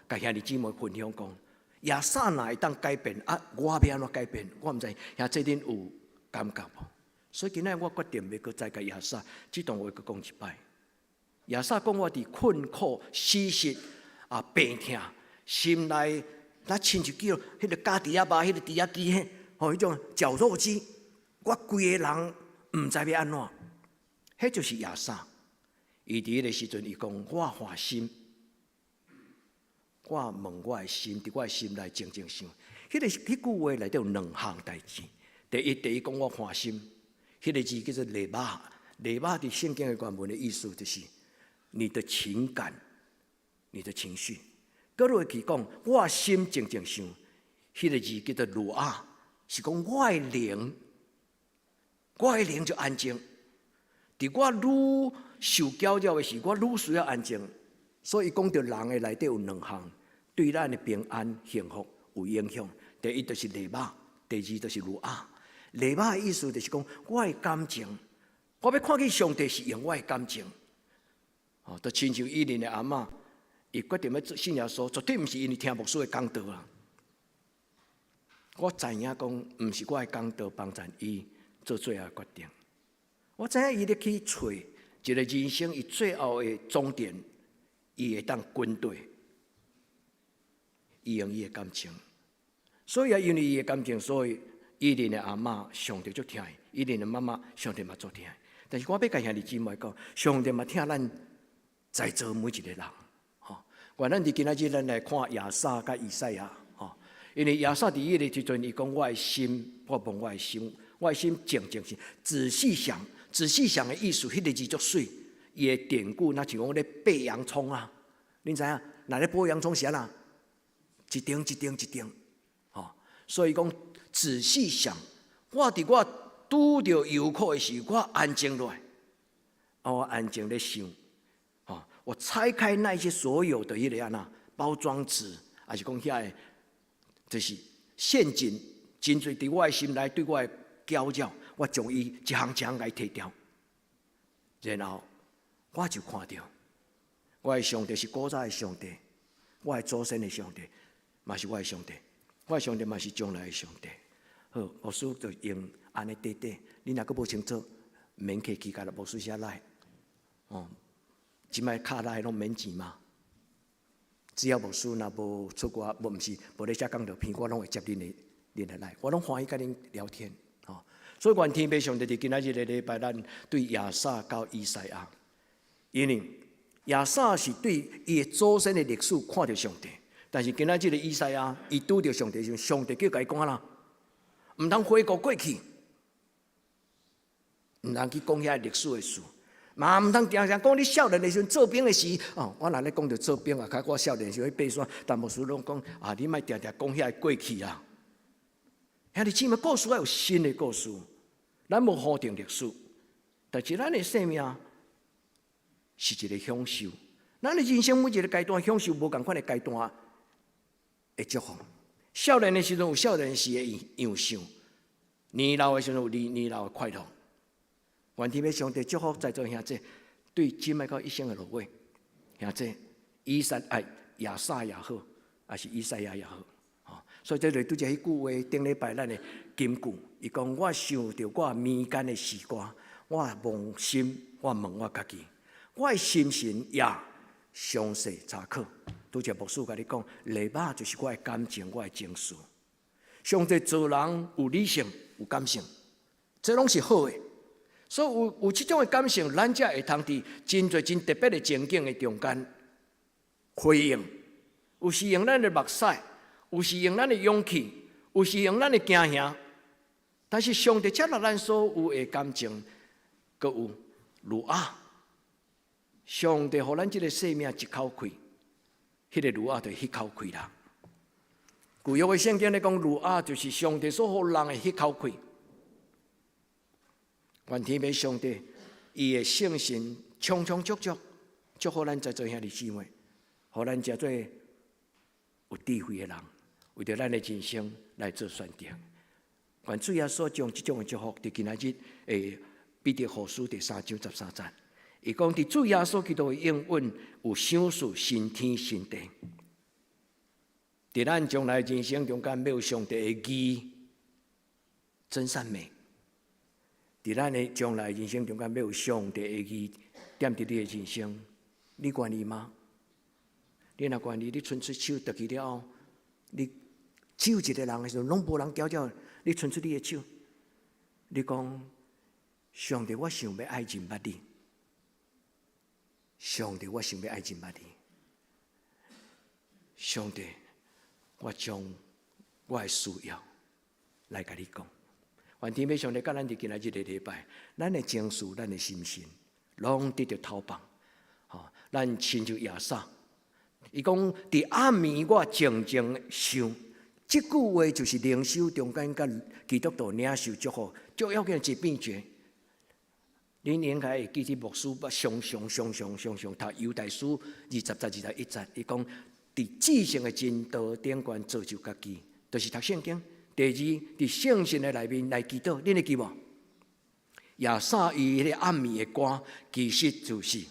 甲兄弟姊妹分享讲，亚萨哪会当改变？我要安怎改变？我毋知，兄这恁有感觉无？所以今仔我决定要再甲亚萨这段话阁讲一摆。亚萨讲我伫困苦、死实病痛，心内亲一叫迄个加猪仔肉、迄个猪仔鸡迄种绞肉机，我规个人毋知要安怎。迄就是亚萨。伊伫迄个时阵，伊讲我欢心，我问我的心，伫我的心内静静想。迄句话内底有2项代志。第一讲我欢心。迄个字叫做雷巴，雷巴伫圣经的原文的意思就是你的情感、你的情绪。搁落去讲，我心静静想，迄个字叫做鲁啊，是讲我的灵就安静。伫我愈受搅扰的时，我愈需要安静。所以讲到人的内底有2项，对咱的平安、幸福有影响。第一就是雷巴，第二就是鲁啊。礼拜的意思就是讲，我的感情，我要看见上帝是用我的感情。就亲像伊恁的阿嬷，伊决定要信耶稣，绝对毋是因为听牧师的讲道啊，我知影讲，毋是我的讲道帮助伊做最后决定。我知影伊咧去找一个人生伊最后的终点，伊会当军队，伊用伊的感情。所以也因为伊的感情，所以伊连的阿嬷上帝足听伊，伊连的妈妈上帝嘛足听。但是我要甲兄弟姊妹讲，上帝嘛听咱在座每一个人。吼，原咱伫今仔日咱来看亚萨甲以赛亚。吼，因为亚萨伫迄个时阵，伊讲我的心，我问我的心，我的心静静是仔细想。仔细想的意思，迄个字足水，伊的典故，那就讲咧剥洋葱啊。恁知影？若咧剥洋葱是安怎？一丁一丁一丁，吼。所以讲仔细想，我伫我拄着忧苦的时，我安静落来，我安静咧想，吼。我拆开那些所有的迄个安那包装纸，还是讲遐个，就是陷阱，真侪伫我的心内对我的搅扰。我将伊一项一项来摕掉，然后我就看到，我的上帝是古早的上帝，我的祖先的上帝，嘛是我的上帝，我的上帝嘛是将来的上帝。好，牧师就用安尼短短，你若阁无清楚，免客气，甲牧师写来。哦，即摆卡来拢免钱嘛，只要牧师若无出国，无毋是无咧写讲道片，我拢会接恁的来，我拢欢喜甲恁聊天。所以，愿天父上帝伫今仔日的礼拜，咱对亚萨到以赛亚，因为亚萨是对伊的祖先的历史看到上帝，但是今仔日的以赛亚，伊拄着上帝的时候，上帝叫伊讲啦，毋通回顾过去，毋通去讲遐历史的事，嘛毋通常常讲你少年的时阵做兵的时，哦，我若咧讲着做兵啊，我少年的时候去爬山，但牧师拢讲啊，你莫常常讲遐过去啦。兄弟姊妹，故事要有新的故事。咱无固定历史，但是咱的生命是一个享受。咱的人生每一个阶段享受无同款的阶段的祝福。少年的时阵有少年时的样想，年老的时阵有年老的快乐。愿天父上帝祝福在座兄弟，对今麦到一生的落尾，兄弟亚萨也好，还是以赛亚也好。所以这就拄则迄句话，顶礼拜咱的金句，伊讲我想着我眠间的时光，我忘心，我问我家己，我的心神也详细查考。拄则牧师甲你讲，礼拜就是我的感情，我的情绪。上帝做人有理性，有感性，这拢是好的。所以有这种的感性，咱才会通伫真侪真特别的情景的中间回应，有时用咱的目屎。有时用咱的勇气，有时用咱的惊吓，但是上帝接纳咱所有的感情，阁有如啊，上帝互咱这个生命一口气，迄个如啊就迄口气啦。旧约的圣经咧讲，如啊就是上帝所互人的迄口气。愿天父上帝，伊的圣神充充足足，祝福咱在座兄弟姊妹，互咱真做有智慧的人。为着咱的人生来做选择，愿主耶稣将这种的祝福，伫今仔日诶彼得后书第3章13节，伊讲伫主耶稣基督的应允有赏赐新天新地，伫咱将来人生中间要有上帝的义真善美，伫咱的将来人生中间要有上帝的义点伫你的人生，你愿意吗？你若愿意，你伸出手得去了后，你只有一个人的时候，拢无人搅搅，你伸出你的手，你讲：上帝，我想要爱人捌你。上帝，我想要爱人捌你。上帝，我将我的需要来甲你讲。愿天父上帝甲咱伫今仔日的礼拜，咱的情绪、咱的心神，拢得到透放。咱亲像亚萨，伊讲：伫暗暝我静静想。这句话就是灵修中间甲基督徒领受祝福，最要紧一秘诀。恁应该会记起牧师常常读犹大书20:21节，伊讲：伫至圣的真道顶悬造就家己，就是读圣经。第二，伫圣神的内面来祈祷，恁会记无？亚萨伊迄个暗暝的歌，其实就是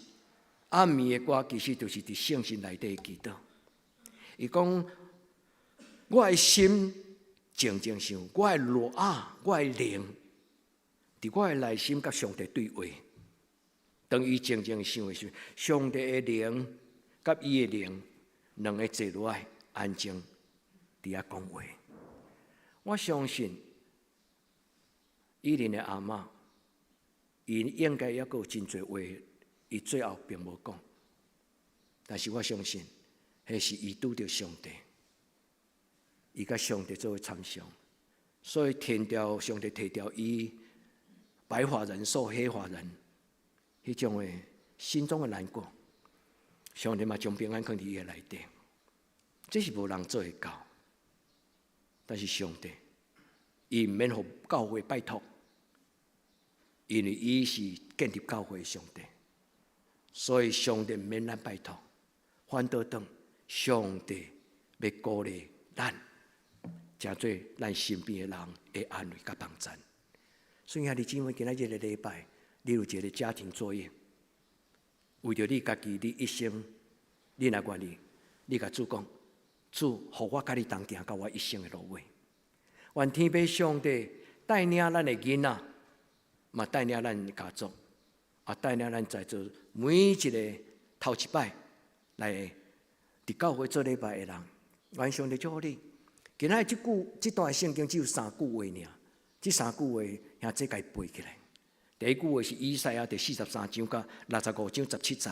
暗暝的歌，其实就是伫圣神内底的祈祷。伊讲。我的心静静想，我的热啊，我的灵，伫我的内心甲上帝对话。当伊静静想的时候，上帝的灵甲伊的灵两个坐落来安静伫遐讲话。我相信伊琳的阿嬷，伊应该还佫有真侪话，伊最后并无讲。但是我相信，迄是伊拄着上帝，伊甲上帝作为参详，所以上帝摕掉伊白发人送黑发人迄种的心中的难过，上帝嘛将平安放伫伊的内底，这是无人做会到。但是上帝，伊毋免互教会拜托，因为伊是建立教会的上帝，所以上帝毋免咱拜托，反倒当上帝要鼓励咱，诚做咱身边的人的安慰甲帮助。所以兄弟姊妹，今仔日的礼拜，你有一个家庭作业，为着你家己，你一生，你若愿意，你甲主讲，主，互我甲你同行到我一生的路尾。愿天父上帝带领咱的囡仔，嘛带领咱的家族，也带领咱在座每一个头一摆来伫教会做礼拜的人。愿上帝祝福你。今仔这段圣经只有3句话尔，这3句话兄这该背起来。第一句话是以赛亚第43章甲65章17节。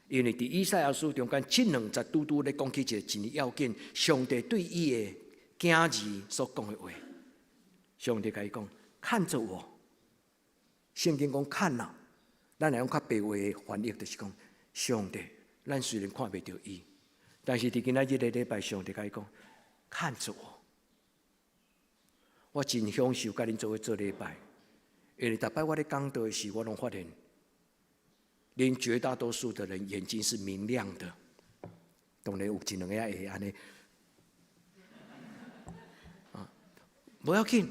因为伫以赛亚书中间，这2节拄拄咧讲起一个真要紧，上帝对伊的囝儿所讲的话。上帝甲伊讲：看着我。圣经讲看啊，咱来用较白话的翻译，就是讲上帝，咱虽然看袂到伊，但是伫今仔日的礼拜，上帝甲伊讲：看着我。我真享受甲恁做伙做礼拜，因为逐摆我咧讲道的时，我拢发现。连绝大多数的人眼睛是明亮的，当然有一两个会安尼，不要紧，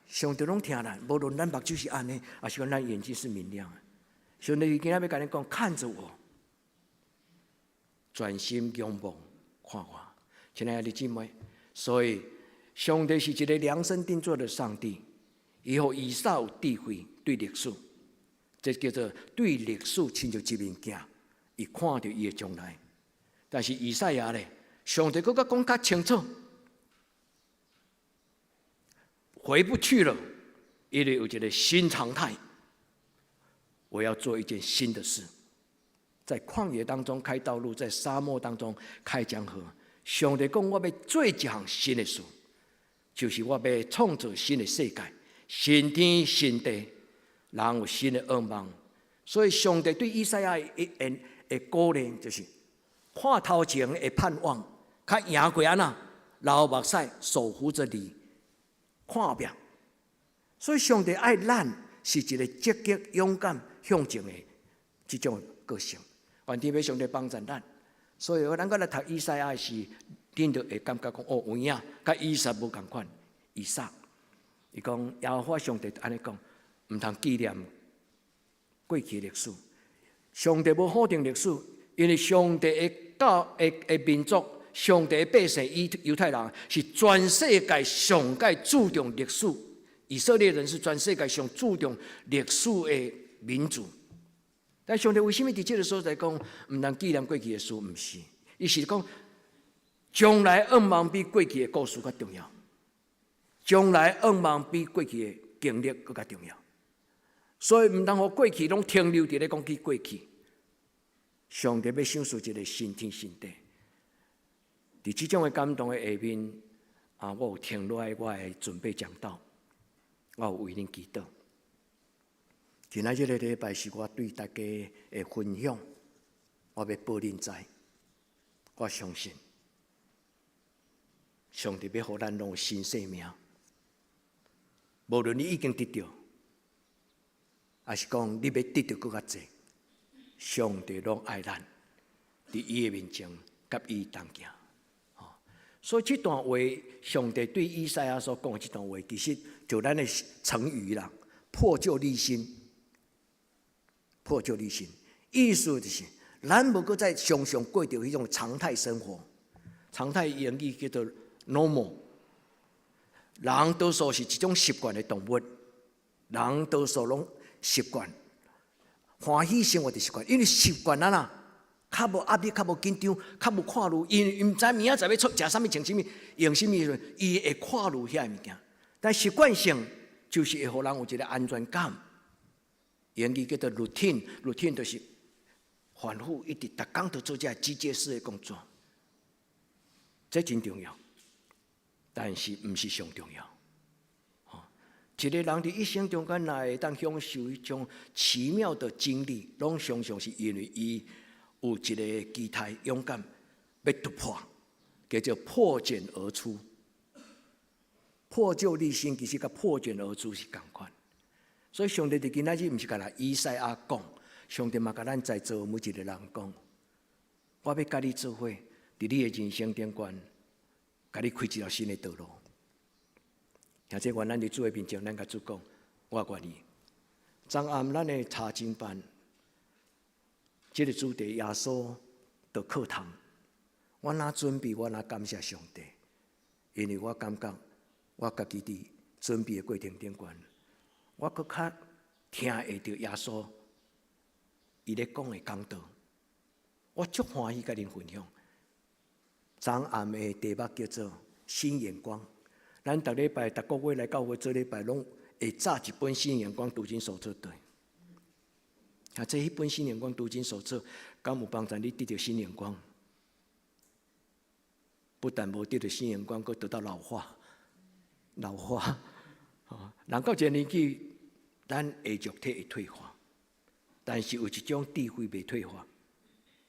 上帝拢听咱，无论咱目睭是安尼，还是讲咱眼睛是明亮的。上帝今仔要甲你讲，看着我，专心仰望看我，亲爱的姊妹，所以上帝是一个量身定做的上帝，伊互以撒有智慧对历史。这叫做对历史亲像一面镜，伊看到伊的将来。但是以赛亚呢，上帝佫甲讲较清楚，回不去了，因为有一个新常态，我要做一件新的事，在旷野当中开道路，在沙漠当中开江河。上帝讲，我要做一项新的事，就是我要创造新的世界，新天新地。人有新的愿望，所以上帝对以赛亚的鼓励就是看头前的盼望，较赢过安那流目屎守护着你看后壁。所以上帝爱咱是一个积极勇敢向前的这种个性。愿天父上帝帮助咱，所以咱来读以赛亚时，恁就会感觉讲哦，有影，甲以撒无共款。以撒，伊讲耶和华上帝安尼讲。唔通纪念过去的历史，上帝无否定历史，因为上帝的民族，上帝的百姓犹太人是全世界上界注重历史，以色列人是全世界上注重历史的民族。但上帝为什么伫这个所在讲唔通纪念过去的事？唔是，伊是讲将来愿望比过去的故事较重要，将来愿望比过去的经历更加重要。所以唔通互过去拢停留伫咧讲起过去，上帝要想出一个新天新地。伫即种的感动的下面，我有停落来，我会准备讲道，我有为恁祈祷。今仔日的礼拜是我对大家的分享，我要报恁知。我相信，上帝要互咱拢有新生命，无论你已经得到。还是讲你要得到更较济，上帝拢爱咱，伫伊的面前，甲伊同行。所以这段话，上帝对以赛亚所讲的这段话，其实就咱的成语啦，破旧立新。破旧立新，意思就是咱无搁再常常过着迄种常态生活。常态英语叫做 normal，人多数是一种习惯的动物，人多数拢习惯欢喜生活的习惯，因为习惯啊啦，较无压力，较无紧张，较无看路，因为毋知明仔载要出食啥物、穿啥物、用啥物时阵，伊会看路遐物件。但习惯性就是会互人有一个安全感。英语叫做 routine 就是反复一直，逐工都做这机械式的工作，这真重要，但是毋是上重要。一个人伫一生中间，哪会当享受一种奇妙的经历，拢常常是因为伊有一个期待、勇敢要突破，叫做破茧而出。破旧立新，其实甲破茧而出是同款。所以上帝伫今仔日毋是甲咱以赛亚讲，上帝嘛甲咱在座每一个人讲，我要甲你做伙，伫你的人生顶悬，甲你开一条新的道路。而且，原咱伫主的面前，咱甲主讲，我愿意。昨暗咱的查经班，这个主题耶稣的课堂，我哪准备，我哪感谢上帝，因为我感觉我家己伫准备的过程顶悬，我搁较听会到耶稣伊咧讲的讲道，我足欢喜甲恁分享。昨暗的题目叫做新眼光。咱逐礼拜、逐个月来教会做礼拜，拢会炸一本新眼光读经手册对。这一本新眼光读经手册，敢有帮助你得到新眼光？不但无得到新眼光，阁得到老化。人到一个年纪，咱的肉体会退化，但是有一种智慧袂退化，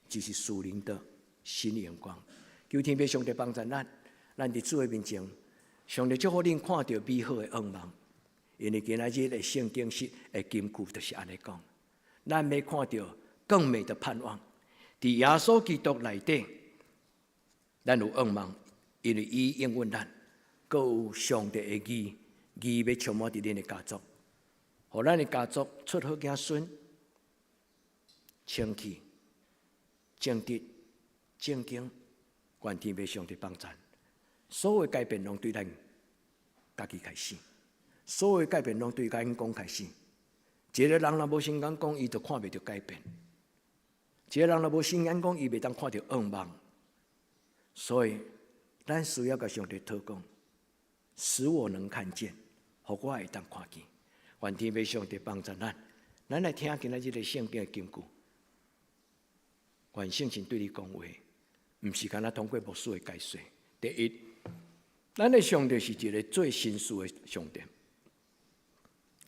就是属灵的新眼光。求天父上帝帮助咱伫主的面前。上帝祝福恁看到美好的愿望，因为今仔日的圣经是的金句，就是安尼讲。咱要看到更美的盼望，伫耶稣基督内底，咱有愿望，因为伊应允咱，阁有上帝的义要充满伫恁的家族，互咱的家族出好子孙，清气、正直、正经，愿天父上帝帮助。所有的改变拢对咱家己开始，所有的改变拢对咱讲开始。一个人若无心眼讲，伊就看袂到改变；一个人若无心眼讲，伊袂当看到愿望。所以，咱需要甲上帝祷告，使我能看见，互我会当看见。愿天父上帝帮助咱，咱来听今仔日个圣经的金句。愿圣神对你讲话，毋是干那通过牧师的解说。第一，咱的上帝是一个最新事的上帝。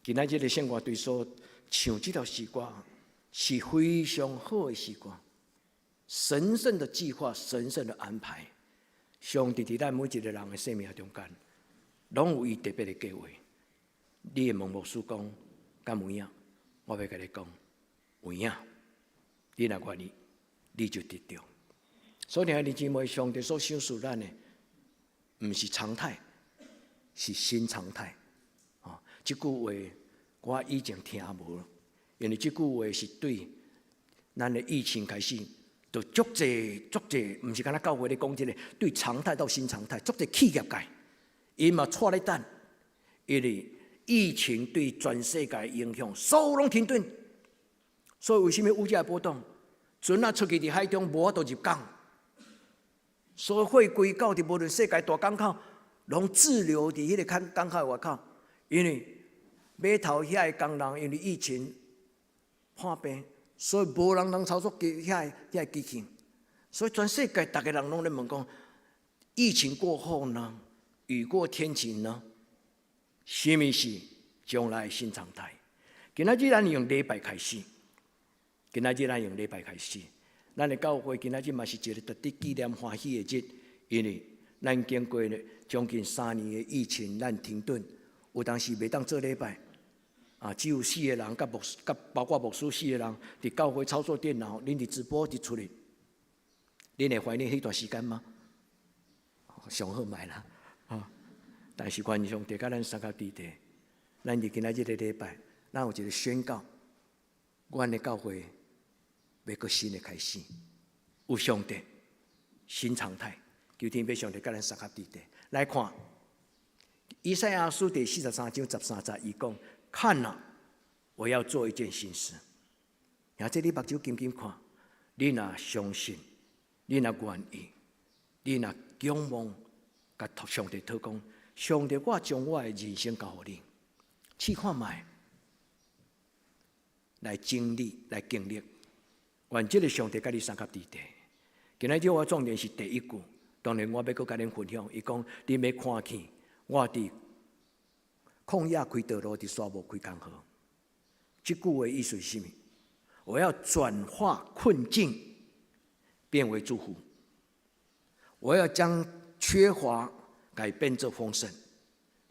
今仔日的圣歌对所唱这条诗歌是非常好的诗歌，神圣的计划，神圣的安排。上帝伫咱每一个人的生命中间，拢有伊特别的计划。你会问牧师讲，敢有影？我要甲你讲，有影。你若愿意，你就得到。所以兄弟姊妹，上帝所赏赐咱的，毋是常态，是新常态。这句话我以前听无，因为这句话是对咱的疫情开始，就足侪，毋是干那教会咧讲这个，对常态到新常态，足侪企业界，因嘛错咧等，因为疫情对全世界的影响，所有拢停顿。所以为什么物价波动？船啊出去伫海中，无法度入港。所有货柜到伫无论世界大港口，拢滞留伫迄个港口外口，因为码头遐个工人因为疫情破病，所以无人能操作遐个机器，所以全世界逐个人拢咧问讲：疫情过后呢？雨过天晴呢？什么是将来新常态？今仔日咱用礼拜开始，咱的教会今仔日嘛是一个特地纪念欢喜的日，因为咱经过将近3年的疫情，咱停顿，有当时袂当做礼拜，只有4个人，甲包括牧师4个人，伫教会操作电脑，恁伫直播伫出嚟，恁会怀念迄段时间吗？上好买啦，但是愿上帝甲咱三角地地，咱伫今仔日的礼拜，咱有一个宣告，阮的教会。要个新的开始，有上帝新常态，求天父上帝甲咱三合地地来看。以赛亚书第43章13节，伊讲：看啊，我要做一件新事。然后这你目睭紧紧看，你若相信，你若愿意，你若仰望，甲上帝祷讲：上帝，我将我的人生交予你，试看卖，来经历，来经历。愿这个上帝甲你三甲地地。今仔日我重点是第一句，当然我要搁甲恁分享。伊讲：你要看见我伫旷野开道路，伫沙漠开江河。这句话意思是什么？我要转化困境变为祝福，我要将缺乏改变做丰盛。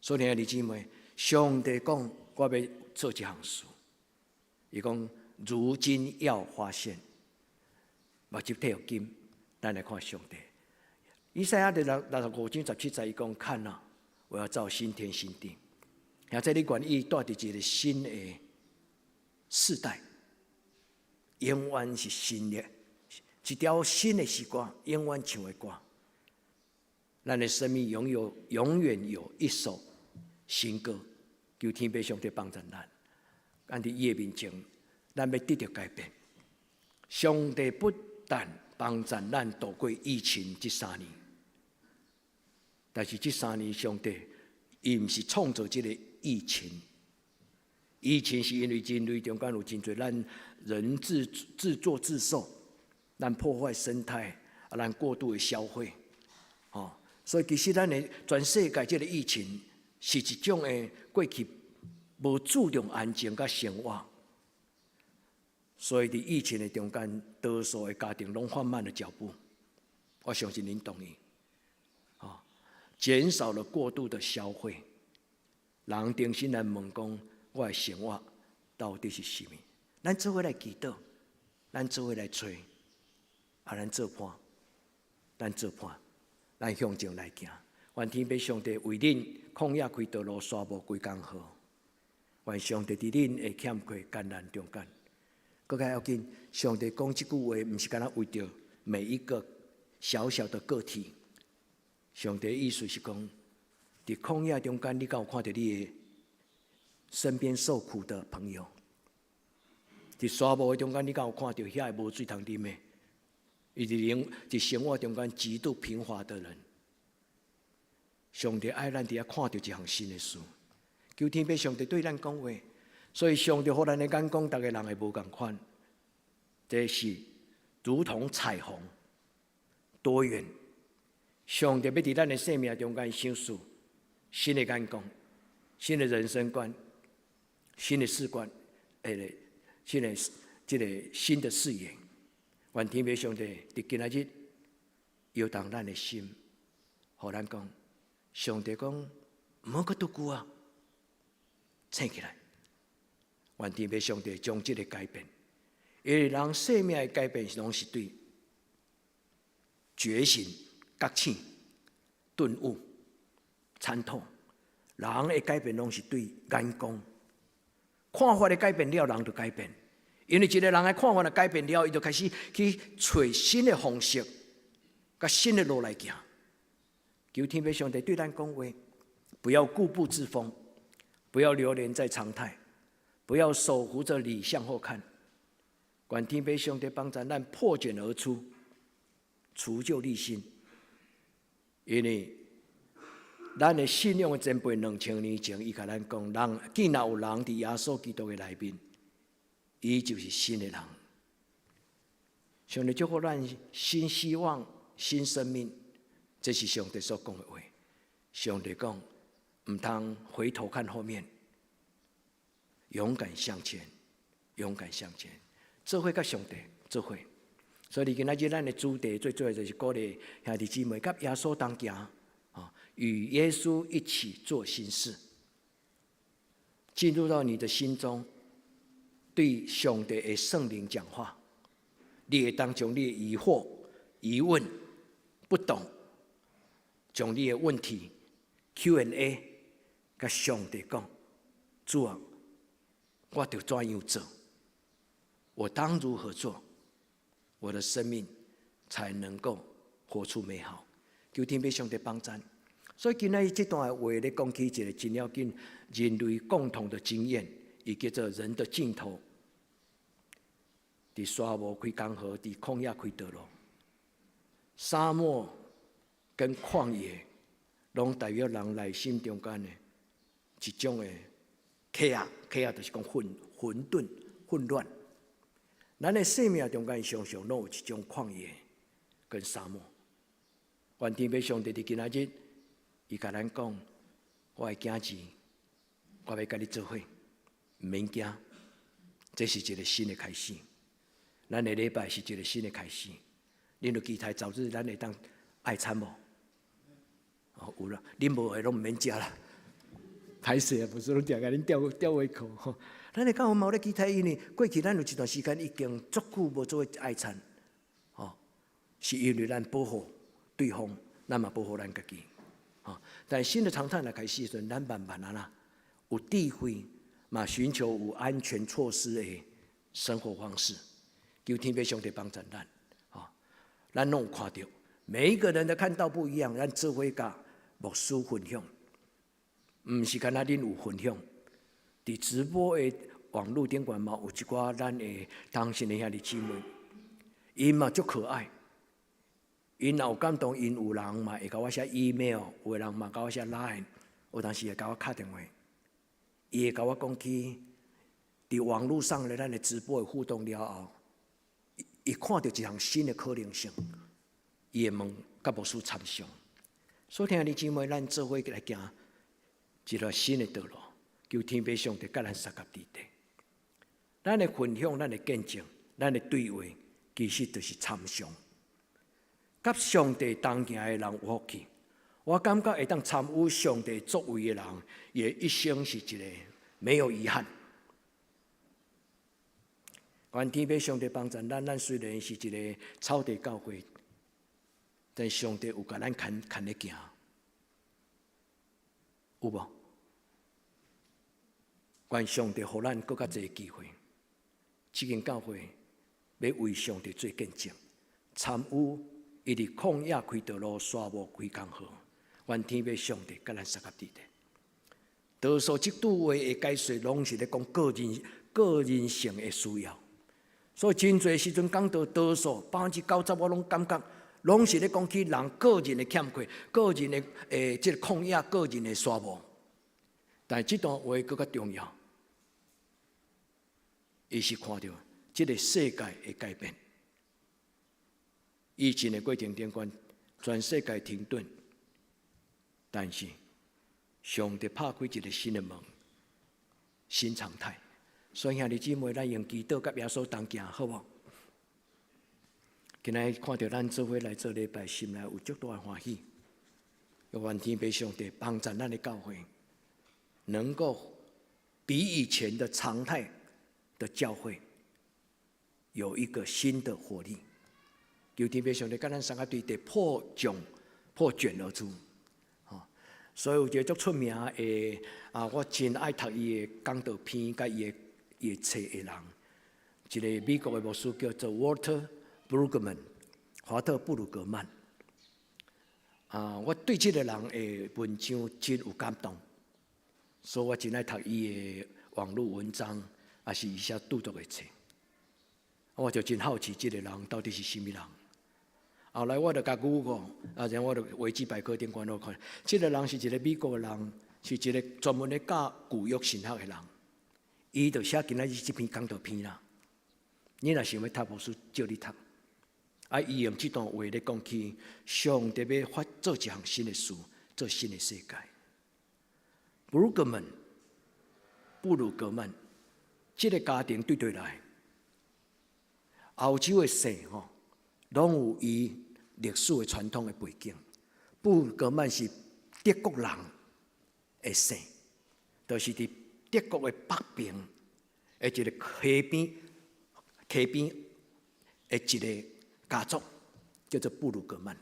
所以，弟兄姊妹，上帝讲我要做一项事，伊讲如今要发现，目睭贴有金。咱来看上帝，以赛亚第65章17节，伊讲：看啊，我要造新天新地。现在你愿意带伫一个新的世代，永远是新的，一条新的诗歌，永远唱的歌。咱的生命永远有一首新歌，求天父上帝帮助咱。咱伫伊的面前，咱要得到改变。上帝不但帮助咱度过疫情这3年，但是这3年上帝伊毋是创造这个疫情，疫情是因为人类中间有真侪咱人自作自受，咱破坏生态，咱过度的消费，所以其实咱的全世界这个疫情是一种的过去无注重安全甲生活。所以伫疫情的中间，多数的家庭拢放慢了脚步。我相信您同意，减少了过度的消费。人重新来问讲，我的生活到底是什么？咱做伙来祈祷，咱做伙来找，咱做伴，咱做伴，咱向前来行。愿天父上帝为恁旷野开道路，沙漠开江河。愿上帝伫恁的欠缺艰难中间。更加要紧，上帝讲这句话，不是干那为着每一个小小的个体。上帝的意思是讲，在旷野中间，你敢有看到你的身边受苦的朋友？在沙漠的中间，你敢有看到遐个无水通啉的？伊在生活中间极度贫乏的人？上帝爱咱伫遐看到一项新的事，求天父上帝对咱讲话。所以上帝互咱的眼光，逐个人会无共款。这是如同彩虹，多元。上帝要伫咱的生命中间想出新的眼光、新的人生观、新的事观，新的视野。愿天父上帝伫今仔日摇动咱的心，互咱讲，上帝讲，毋好阁拄久啊，醒起来。愿天父上帝将这个改变，因为人生命的改变拢是对觉醒、觉醒、顿悟、参透。人的改变拢是对眼光、看法的改变了，人就改变。因为一个人的看法的改变了，伊就开始去找新的方式、甲新的路来行。求天父上帝对咱讲话，不要固步自封，不要流连在常态。不要守护着理向后看，愿天父上帝帮助咱破茧而出，除旧立新。因为咱的信仰的前辈2000年前，伊甲咱讲，人既然有人伫耶稣基督的内面，伊就是新的人。上帝祝福咱新希望、新生命，这是上帝所讲的话。上帝讲，唔通回头看后面。勇敢向前，勇敢向前，做伙甲上帝做伙。所以今仔日咱的主题最主要就是鼓励兄弟姊妹甲耶稣同行，与耶稣一起做新事，进入到你的心中，对上帝的圣灵讲话，你会当将你的疑惑、疑问、不懂，将你的问题 Q&A 甲上帝讲，主啊，我得怎样做？我当如何做？我的生命才能够活出美好？求天父上帝帮助。所以今仔日这段话咧讲起一个真要紧人类共同的经验，伊叫做人的尽头。伫沙漠开江河，伫旷野开道路。沙漠跟旷野，拢代表人内心中间的一种的chaos，就是讲混沌、混乱。咱的生命中间常常拢有一种旷野跟沙漠。愿天父上帝伫今仔日，伊甲咱讲：我的囝子，我要甲你做伙，毋免惊。这是一个新的开始。咱的礼拜是一个新的开始。恁就期待早日咱会当爱餐无？哦，有啦，恁无的拢毋免食啦。歹势啊，不是拢定甲恁吊胃口吼。咱会讲有咧期待伊呢？过去咱有一段时间已经足久无做爱餐，吼，是因为咱保护对方，咱嘛保护咱家己。吼，但新的常态来开始时，咱慢慢啊有智慧，嘛寻求有安全措施的生活方式。求天父上帝帮助咱，咱拢有看到，每一个人的看到不一样，咱做伙甲牧师分享，毋是干那恁有分享。伫直播的网络顶管嘛，有一寡咱的当时的兄弟姊妹，因嘛足可爱，因若有感动，因有人嘛会甲我写 email， 有的人嘛甲我写 line， 有当时会甲我敲电话，伊会甲我讲起，伫网络上咧咱的直播的互动了后。伊看到一项新的可能性，伊会问甲牧师参详。所以听你姊妹，咱做伙来行一条新的道路，求天父上帝甲咱三甲地地。咱的分享，咱的见证，咱的对话，其实就是参详。甲上帝同行的人有福气。我感觉会当参与上帝作为的人，也一生是一个没有遗憾。愿天父上帝帮助咱虽然是一个草地教会，但上帝有甲咱牵咧行，有无？愿上帝互咱更较侪机会，这间教会要为上帝做见证，参与伊伫旷野开道路，沙漠开江河。愿天父上帝甲咱三甲地地。多数即句话的解说，拢是咧讲个人性的需要。所以真侪时阵讲到多数90%，我拢感觉拢是咧讲起人个人的欠缺、个人的即个旷野、个人的沙漠。但这段话更较重要，伊是看到这个世界的改变。疫情的过程中，全世界停顿，但是上帝拍开一个新的门，新常态。所以兄弟姊妹，咱用祈祷甲耶稣同行，好无？今仔看到咱做伙来做礼拜，心内有足大的欢喜。愿天父上帝帮助咱的教会，能够比以前的常态的教会有一个新的活力。求天父上帝甲咱三个对地破卷而出。所以有一个足出名的我真爱读伊的讲道篇，甲伊的册的人，一个美国的牧师叫做华特布鲁格曼。我对这个人的文章真有感动，所以我真爱读伊的网络文章，也是伊写著作的册。我就真好奇这个人到底是什么人。后来我就甲Google，然后我就维基百科顶看，这个人是一个美国的人，是一个专门咧教旧约神学的人。伊就写今仔日这篇讲道篇啦。你若想要读牧师，叫你读。伊用这段话咧讲起，上帝要发做一项新的事，做新的世界。布鲁格曼，这个家庭对来，欧洲的姓拢有伊历史的传统的背景。布鲁格曼是德国人的姓，就是伫德国的北边的一个溪边的一个家族，叫做布鲁格曼。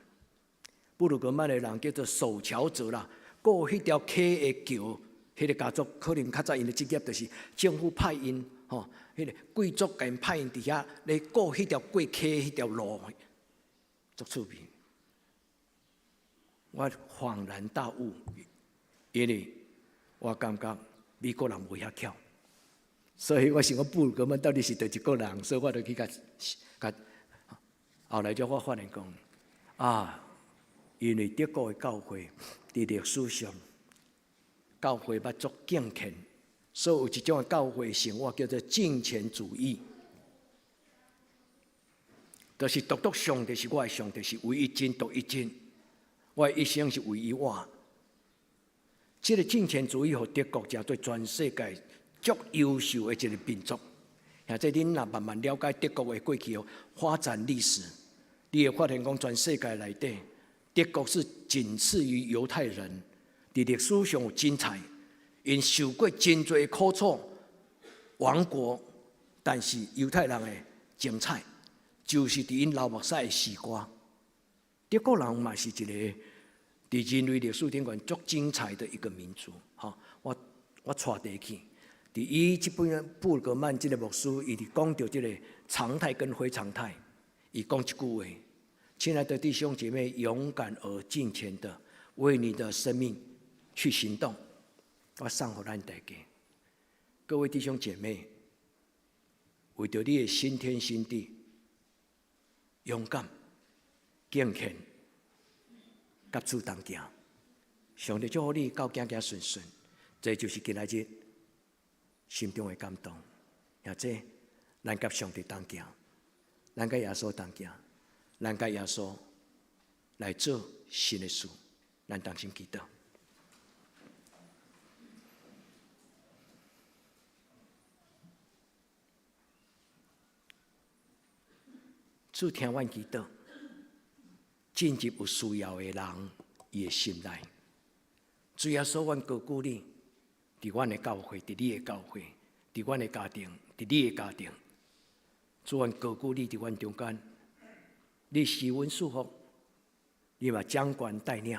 布鲁格曼的人叫做守桥者啦，过迄条溪的桥，迄个家族可能较早因的职业就是政府派因迄个贵族甲因派因伫遐来过迄条过溪迄条路，足趣味。我恍然大悟，因为我感觉美国人无遐巧，所以我想讲布尔格曼到底是叨一个人，所以我就去甲。后来我发现讲因为德国的教会伫历史上，教会捌足敬虔，所以有一种的教会生活叫做敬虔主义，就是独独上帝是我的上帝，是唯一真独一真，我的一生是唯一我。这个敬虔主义，和德国成对全世界足优秀的一个民族。现在恁若慢慢了解德国的过去发展历史，你会发现讲全世界内底，德国是仅次于犹太人，伫历史上有精彩，因受过真多苦楚，亡国，但是犹太人的精彩，就是伫因流目屎的时光。德国人嘛是一个伫人类历史顶端足精彩的一个民族。我带地去。伫伊这本布尔格曼这个牧师，伊伫讲到这个常态跟非常态，伊讲一句话：亲爱的弟兄姐妹，勇敢而敬虔的为你的生命去行动。我送给咱大家，各位弟兄姐妹，为着你的新天新地，勇敢、敬虔，甲主同行。上帝祝福你，到行行顺顺。这就是今仔日心中的感动，也这咱甲上帝同行，咱甲耶稣同行，咱甲耶稣来做新的事，咱同心祈祷。主听阮祈祷，进入有需要的人伊的心内。主耶稣，阮高举你。伫阮的教会，伫你的教会，伫阮的家庭，伫你的家庭，主阮高举你伫阮中间，你施恩祝福，你嘛掌权带领，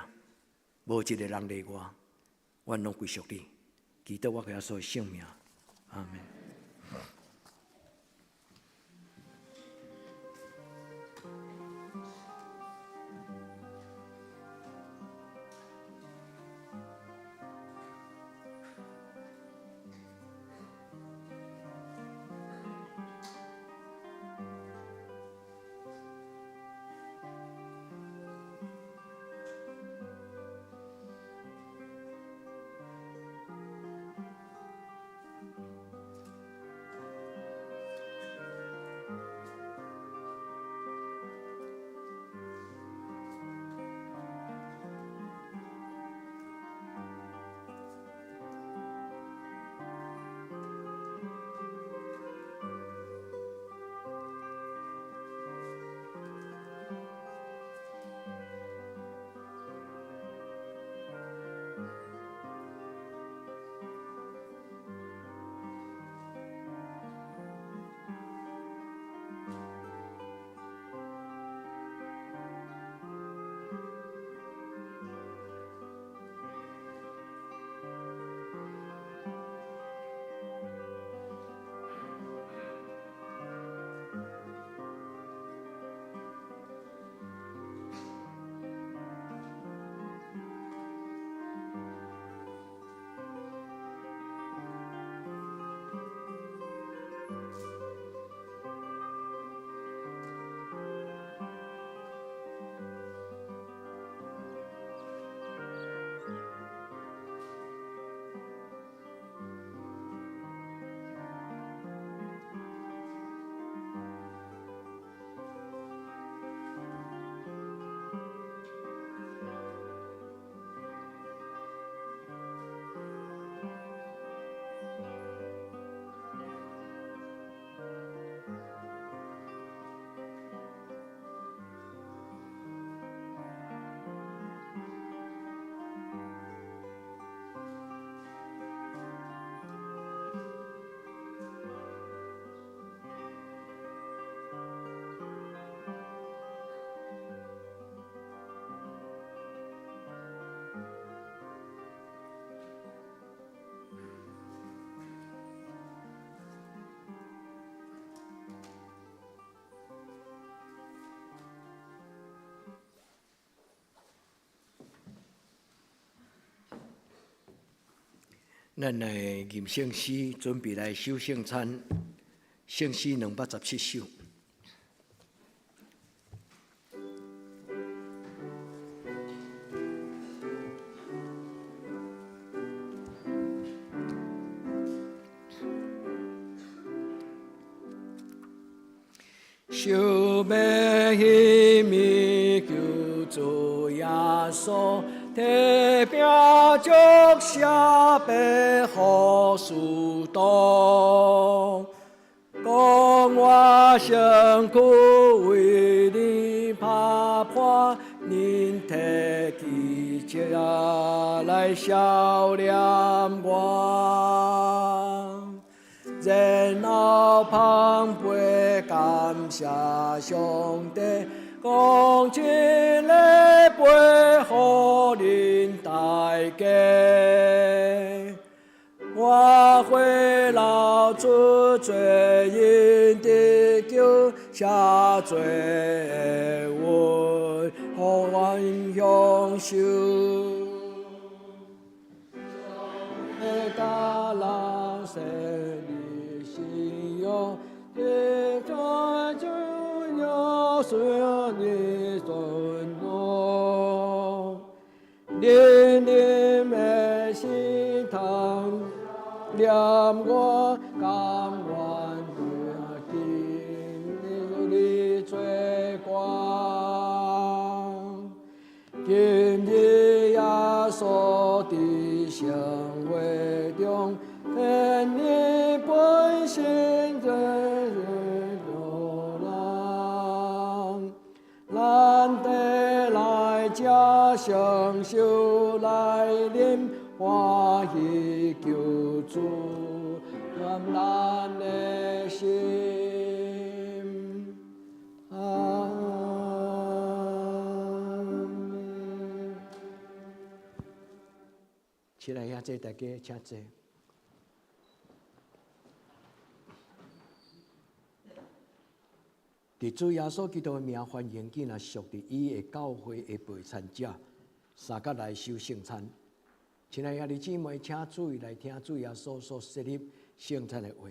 无一个人例外，阮拢归属你。祈祷我耶稣的圣名，阿门。咱来吟圣诗，准备来守圣餐。圣诗217首。想要希望求主耶稣。提饼祝下白好树洞，讲我辛苦为你打破，您提起这来笑脸我，然后旁背感谢上帝。讲起来背好恁大家，我会老出罪因的救，下罪恩，好愿享受。大浪谁的信用，天在就要随你尊重，年年每心堂，念我甘愿的你最光，今日耶稣的生活中，愿你本心真咱得来家享受来临欢喜救主，让咱的心。阿门。起来呀，这大家请坐。伫主耶稣基督的名，欢迎今仔属伫伊的教会的陪餐者，三甲来守圣餐。亲爱的姊妹，请注意来听主耶稣所设立圣餐的话。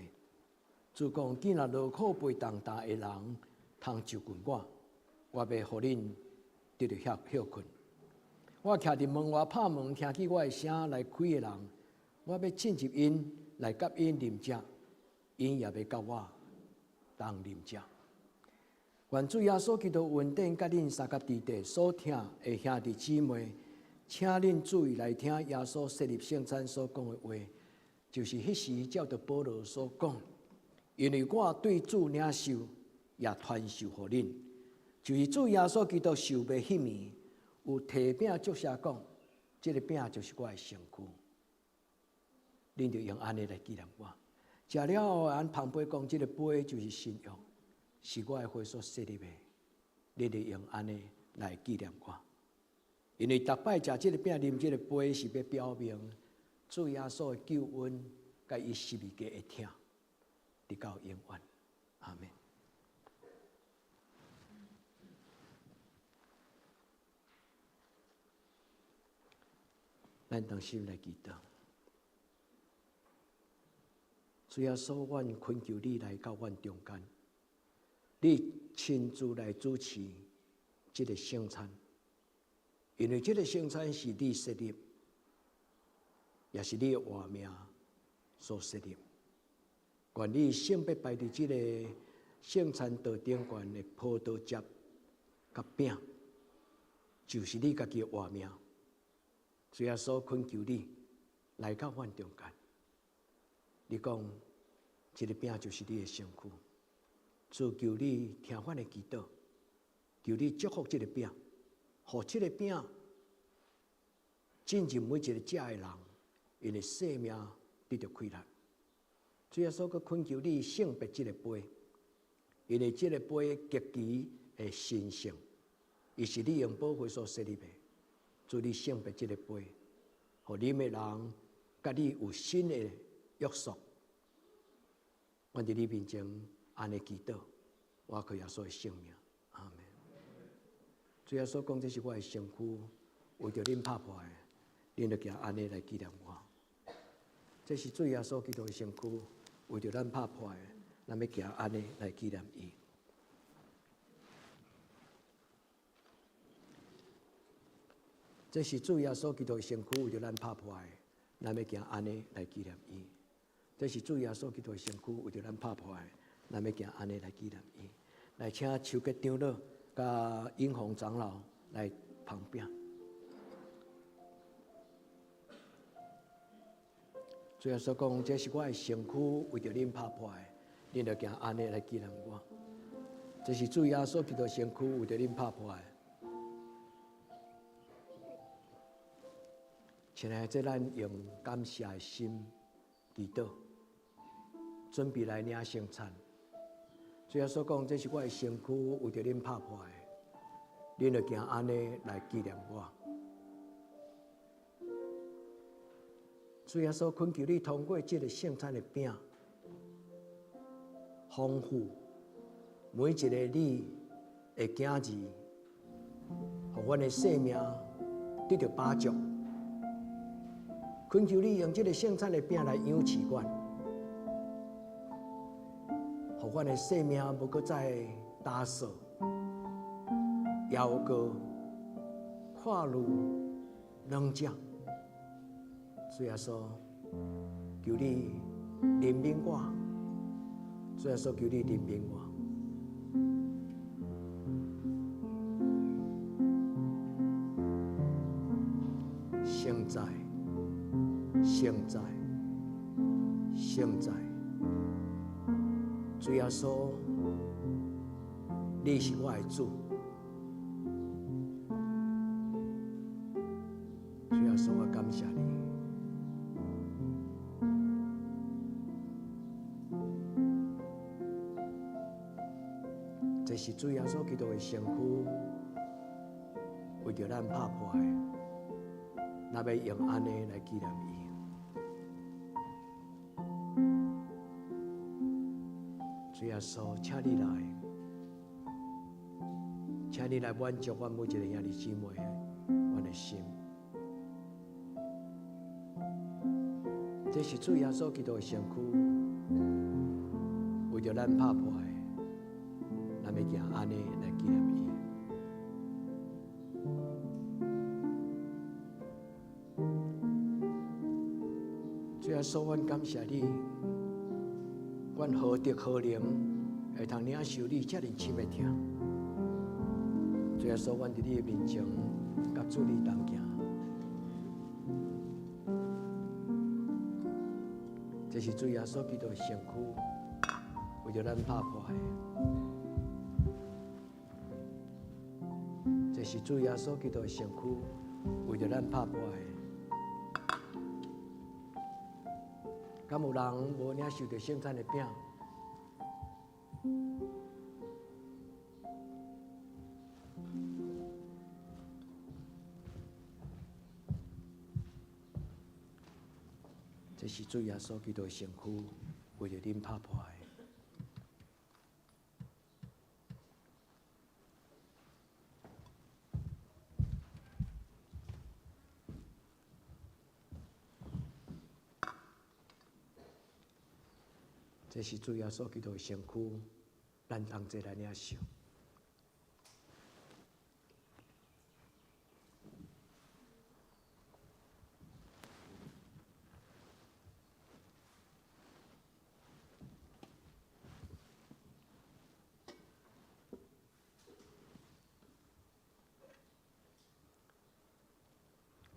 主讲：今仔劳苦背重担的人，通就近我要互恁得到休困。我徛伫门外拍门，听见我的声来开的人，我要进入因来甲因啉食，因也要甲我当啉食。愿主耶稣基督恩典，甲恁三甲伫地所听的兄弟姊妹，请恁注意来听耶稣设立圣餐所讲的话，就是迄时照着保罗所讲，因为我对主领受，也传授予恁，就是主耶稣基督受卖迄暝，有提饼祝谢讲，这个饼就是我的身躯，恁就用安尼来纪念我。食了后，俺旁边讲，这个杯就是新约。是我的会所设立的，你哋用安尼来纪念我。因为逐摆食这个饼、啉这个杯，是要表明主耶稣的救恩，甲伊十字架的疼，直到永远。阿门。咱同心来祈祷。主耶稣，阮恳求你来到阮中间。你亲自来主持这个圣餐，因为这个圣餐是你设立，也是你的活命所设立。愿你圣别摆伫这个圣餐桌顶悬的葡萄汁甲饼，就是你家己的活命。主耶稣恳求你来到阮中间。你讲，这个饼就是你的身躯。主求你听阮的祈祷，求你祝福这个饼，互这个饼进入每一个食的人，因为生命得到快乐。主耶稣，佮恳求你圣别这个杯，因为这个杯极其的神圣，伊是你用宝血所设立的。主，你圣别这个杯，互你的人甲你有新的约束。阮伫你面前。安尼祈祷，我靠耶稣的性命，阿门。主耶稣讲，这是我的身躯，为着恁拍破的，恁就行安尼来纪念我。这是主耶稣基督的身躯，为着咱拍破的，咱要行安尼来纪念伊。这是主耶稣基督的身躯，为着咱拍破的，咱要行安尼来纪念伊。这是主耶稣基督的身躯，为着咱拍破的，咱要行安尼来纪念伊。来，请邱吉长老甲英宏长老来旁边。主耶稣讲，这是我的身躯，为着恁拍破的，恁就行安尼来纪念我。这是主耶稣基督的身躯，为着恁拍破的。亲爱的，这咱用感谢的心祈祷，准备来领圣餐。主耶稣讲，这是我的身躯，为着恁拍破的，恁就行安尼来纪念我。主耶稣恳求你通过这个圣餐的饼，丰富每一个你的囝儿，互阮的生命得到把助。恳求你用这个圣餐的饼来养饲阮，互阮的生命无搁再打扫，也有搁跨入冷静。主耶稣，求你怜悯我。主耶稣，求你怜悯我。现在，现在，现在，主耶稣，你是我的主。主耶稣，我感谢你。这是主耶稣基督的身躯，为着咱拍破的，咱要用安尼来纪念伊。主耶稣，请你来，请你来满足我每一个兄弟姊妹我的心。这是主耶稣基督的身躯，为着咱拍破的。咱要行安尼来纪念伊。主耶稣，阮感谢你，阮何德何能会通领受你遮尔深的疼？主耶稣，阮伫你的面前，甲主你同行。这是主耶稣基督的身躯，为着咱拍破的。这是主耶稣基督的身躯，为着咱拍破的。敢有人无领受到圣餐的饼？这是主耶稣基督的身躯，为着恁拍破的。这是主耶稣基督的身躯，咱同齐来领受。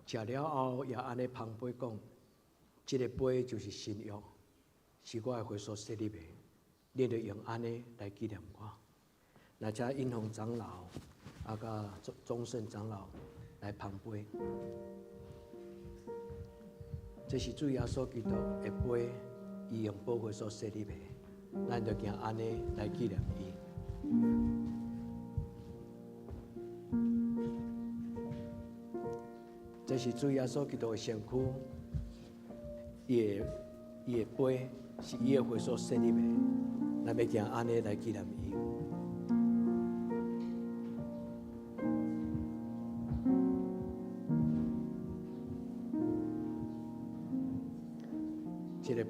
吃了后，也安尼旁杯讲，这个杯就是新约。是我的会所设立的，你着用安尼来纪念我。那遮英宏长老，甲忠胜长老来旁杯。这是主耶稣基督的杯，伊用宝血所设立的，咱着行安尼来纪念伊。这是主耶稣基督的身躯，伊的杯。是伊的会所设立的，咱要行安尼来纪念伊。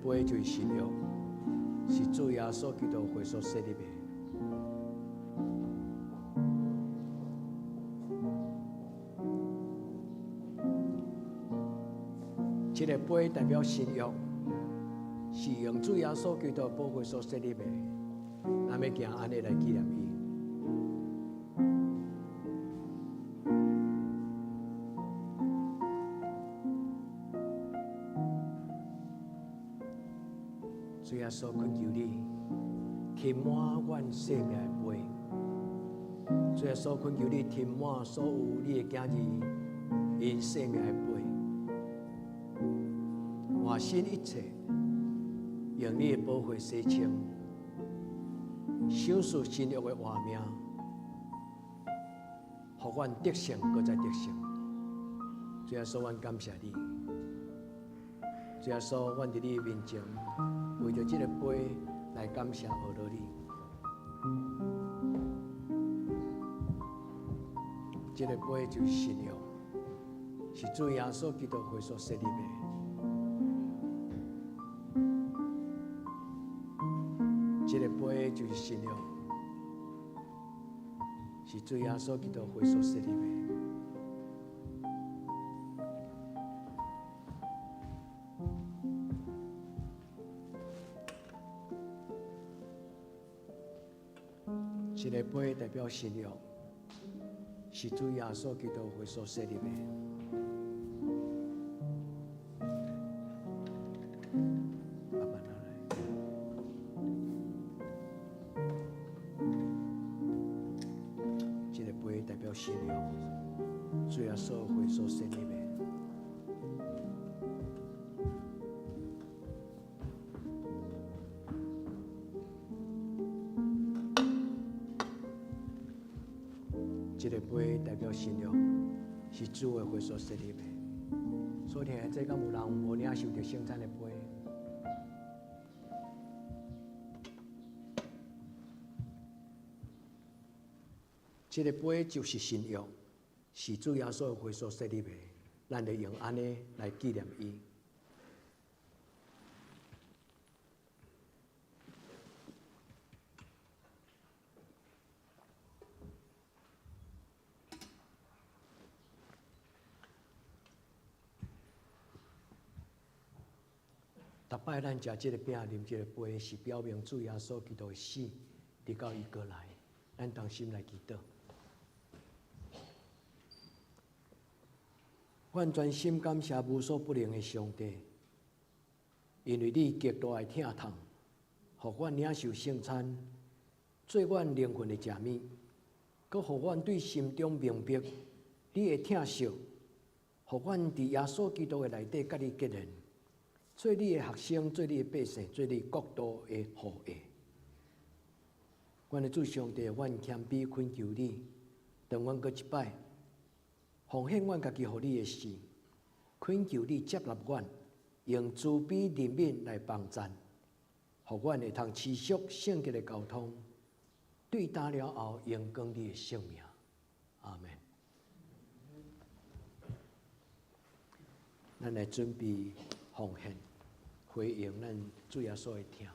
杯就是新约，是主耶稣基督血所设立的。这个杯代表新约，是用主耶稣基督宝血所设立的。咱要行安尼来纪念伊。主耶稣恳求你，填满阮生命的杯。主耶稣恳求你，填满所有你的囝儿因生命的杯。换新一切，用你的宝血洗清，享受新约的活命，互阮得胜，搁再得胜。主耶稣，阮感谢你。主耶稣，阮伫你的面前。为着这个杯来感谢俄罗你，这个杯就是新约，是主耶稣基督血所设立的。这个杯就是新约，是主耶稣基督血所设立的。这个杯代表新约，是主耶稣基督血所设立的。慢慢拿来。这个杯代表新约，主耶稣血所设立的。这个杯代表新约，是主的血所设立的。所以听这敢有人无领受着圣餐的杯？这个杯就是新约，是主耶稣的血所设立的。咱就用安尼来纪念伊。逐摆咱食这个饼、啉这个杯，是表明主耶稣基督的死，直到伊过来。咱同心来祈祷。阮全心感谢无所不能的上帝，因为你极大的疼痛，互阮领受圣餐，做阮灵魂的食物，搁互阮对心中明白你的疼惜，互阮伫耶稣基督的内底，甲你结连。做你的学生，做你的百姓，做你国度的后裔。阮的主上帝，阮谦卑恳求你，当阮搁一摆，奉献阮家己互你的事，恳求你接纳阮，用慈悲怜悯来帮赞，互阮会通持续圣洁的交通，对答了后荣光你的圣名。阿门。咱来准备奉献，回应咱主耶稣的听。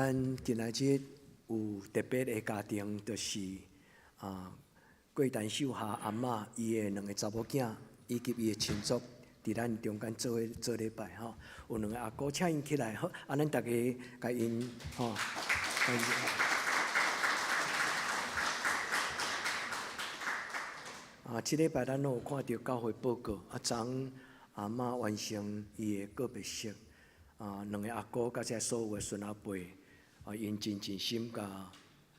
咱今仔日有特别的家庭，就是过陈秀霞阿嬷伊的2个查某囝，以及伊的亲属，伫咱中间做礼拜吼。有2个阿姑，请因起来，好，咱大家甲因吼。这礼拜咱有看到教会报告，昨阿嬷完成伊的告别式，2个阿姑甲遮所有的孙阿伯，因真心甲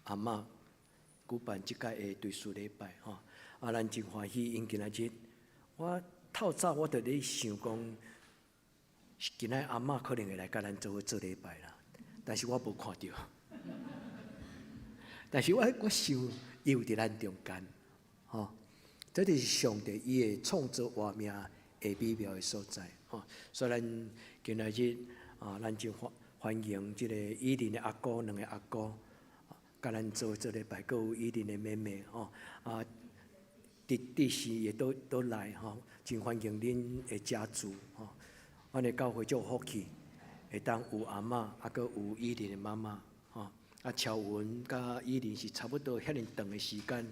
阿嬷举办即届的追思礼拜吼。咱真欢喜，因今仔日，我透早我就咧想讲，今仔阿嬷可能会来甲咱做礼拜啦，但是我无看到。但是我想，伊有伫咱中间，吼。这就是上帝伊的创造画面的美妙的所在，吼。所以咱今仔日咱就欢迎即个伊琳的阿姑，2个阿姑，甲咱做礼拜，阁有伊琳的妹妹，吼弟媳也都来，吼，真欢迎恁的家族，吼。阮的教会足有福气，会当有阿嬷，阁有伊琳的妈妈，吼。乔文甲伊琳是差不多遐尼长的时间。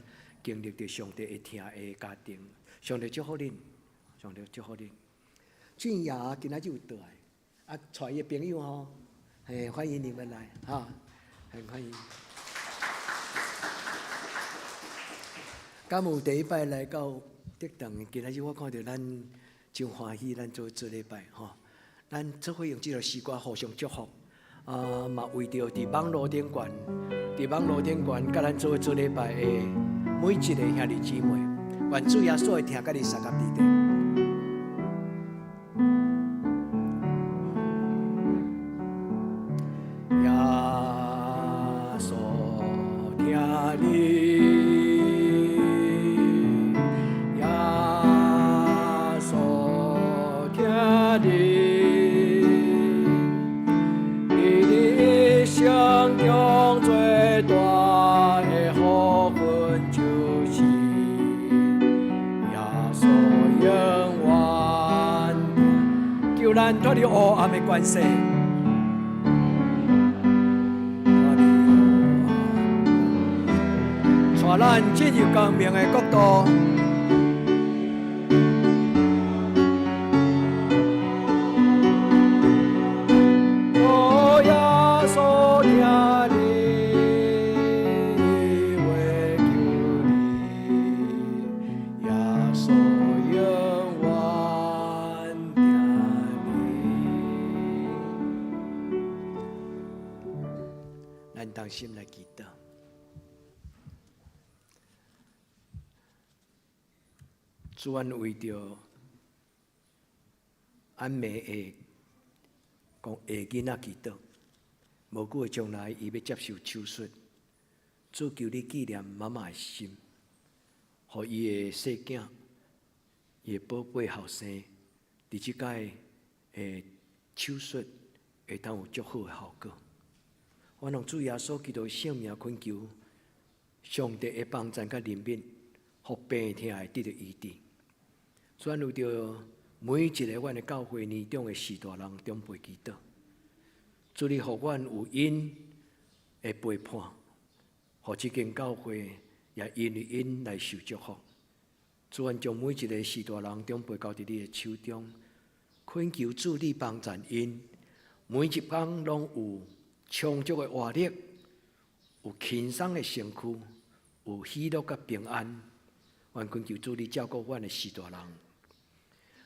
经历着上帝会听的家庭，上帝祝福恁，上帝祝福恁。俊雅今仔日有倒来，带伊的朋友吼，欢迎你们来，很欢迎。敢有第一摆来到德堂，今仔日我看到咱真欢喜，咱做礼拜吼，咱做伙用这个时光互相祝福。嘛为着伫网络顶悬，甲咱做礼拜的每一个兄弟姊妹，愿主耶稣会听甲你三甲地地。耶稣听你，耶稣听你。生中最大的福分就是耶稣永远救咱脱离黑暗的关系，带咱进入光明的国度。当心来祈祷，主愿为着俺妹的讲下囡仔祈祷，无久的将来伊要接受手术，主求你纪念妈妈的心，互伊的细囝、伊的宝贝后生，伫即届的手术会当有足好的效果。我用主耶稣基督圣名恳求，上帝的帮助甲怜悯，互病痛会得到医治。所以为着每一个阮的教会年长的士大人长辈祈祷，主你互阮有因的陪伴，互这间教会也因为因来受祝福。主愿将每一个士大人长辈交伫你的手中，恳求主你帮助因，每一天拢有充足的活力，有轻松的身躯，有喜乐甲平安。愿恳求主你照顾阮的士大人，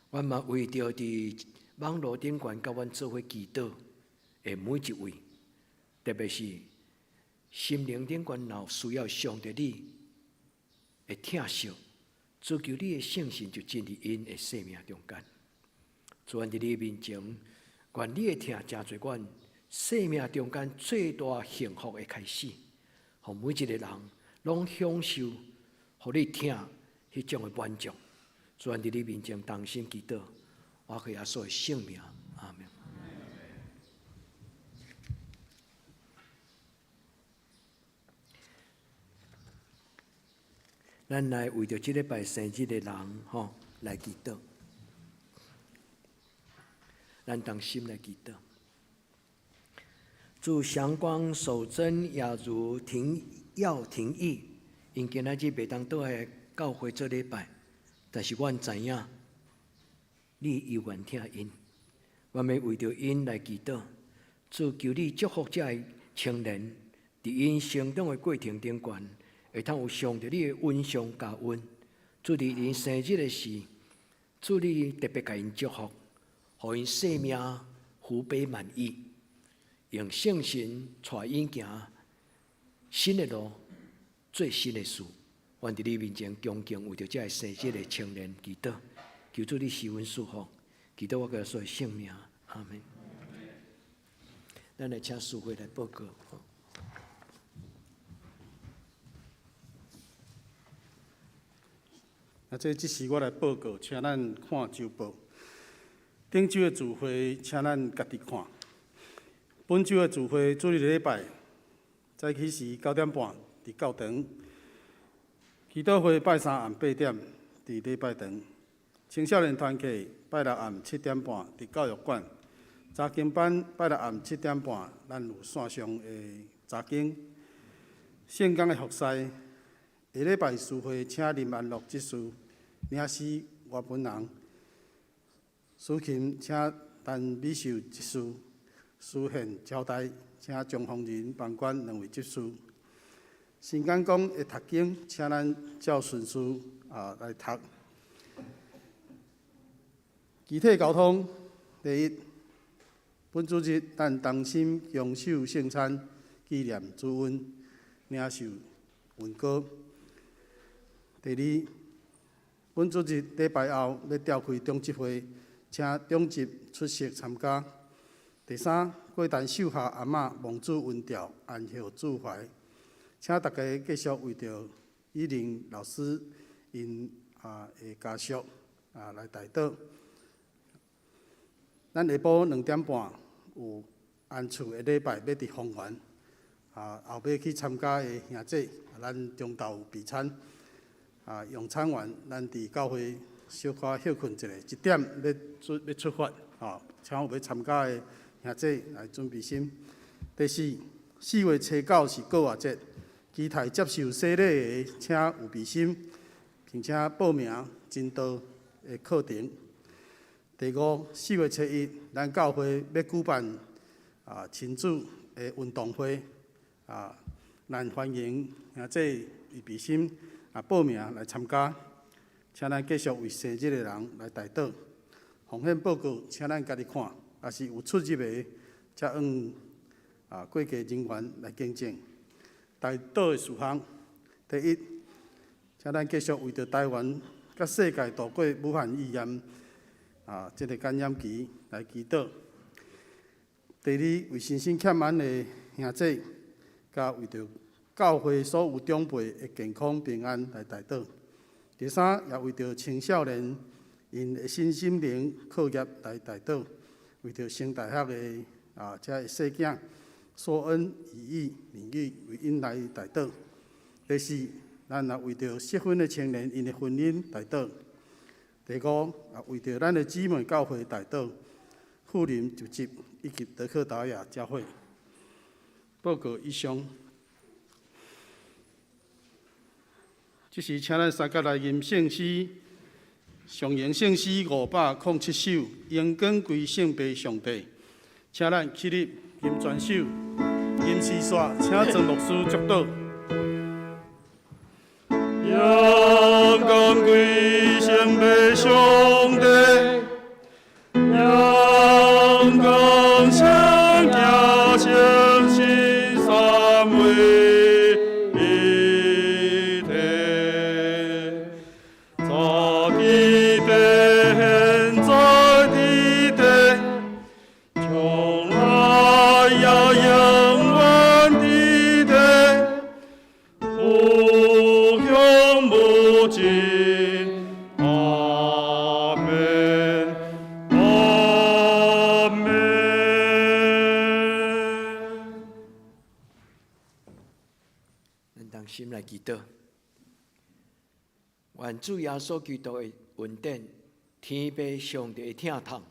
阮嘛为着伫网络顶悬甲阮做伙祈祷的每一位，特别是心灵顶悬若需要上帝你的疼惜，主求你的圣神就进入因的生命中间。主愿伫你面前，愿你的疼真侪阮生命中间最大幸福的开始，互每一个人拢享受，互你听迄种的满足。主愿伫你面前同心祈祷，我可以耶稣的圣名，阿门。咱来为着这礼拜生日的人，来祈祷。咱同心来祈祷。祝祥光、守贞也如要停意，因今仔日袂当倒来教会做礼拜，但是阮知影，你犹原听因，阮要为着因来祈祷。祝求你祝福这个青年，伫因成长的过程顶悬，会通有上帝你的恩上加恩。祝伫因生日的时，祝你特别甲因祝福，互因生命福杯满溢，用圣神带因行新的路，最新的事。阮伫你面前恭敬为着这个生日的青年祈祷，求主你施恩祝福，祈祷我个所有性命，阿门。咱来请师会来报告。这是我来报告，请咱看周报。顶周的聚会，请咱家己看。本周的聚会主日礼拜，早起时9点半伫教堂；祈祷会拜三暗8点伫礼拜堂；青少年团契拜六暗7点半伫教育馆；查经班拜六暗7点半，咱有线上的查经；圣工的服侍，下礼拜聚会请林安乐执事领诗我本人，司琴请陈美秀执事，书宪招待请张丰仁帮管2位执事。新港讲的读经，请咱照顺序来读。集体交通，第一，本主日咱同心扬手圣餐，纪念主恩，领受恩膏。第二，本主日礼拜后要召开中集会，请中集出席参加。第三，过陈秀霞阿嬷蒙主恩调，安享祝怀，请大家继续为着依玲老师因的家属来代祷。咱下晡2点半有安厝的礼拜要伫丰原，后尾去参加的兄弟，咱中昼有备餐。用餐完，咱伫教会小可休困一下，1点要出发，请有要参加的兄弟来准备心。第四，4月初9是国外节，期待接受洗礼的，请有备心，并且报名真道的课程。第五，4月初1，咱教会要举办亲子的运动会，咱欢迎兄弟预备心。报名来参加，请咱继续为生日的人来代祷。奉献报告，请咱家己看，也是有出入的，才用过家人员来见证。代祷的事项，第一，请咱继续为着台湾甲世界度过武汉肺炎这个感染期来祈祷。第二，为身心欠安的兄弟，甲为着教会所有长辈的健康平安来代祷。第三，也为着青少年因的身心灵课业来代祷，为着升大学的这个细囝所恩以名誉为因来代祷。第四，咱也为着适婚的青年因的婚姻代祷。第五，也为着咱的姊妹教会代祷，妇人就职以及德克达亚教会。报告以上。这是请咱三甲来吟圣诗，上吟圣诗507首，荣光归圣父上帝。请咱起立吟全首，吟诗煞，请曾牧师祝祷。荣光归圣父上帝，荣光圣教圣心三位。心来祈祷，愿主耶稣基督的恩典、天父上帝的疼痛、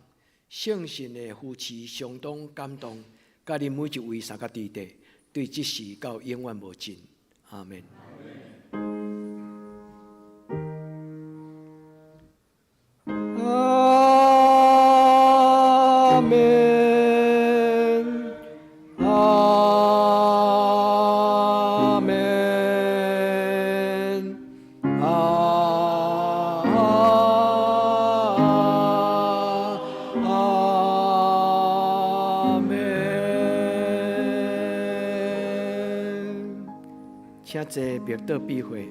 圣神的扶持相当感动，甲恁每一位三角地带，对即时到永远无尽。阿门。阿门。阿门。阿门。请坐，别倒闭会。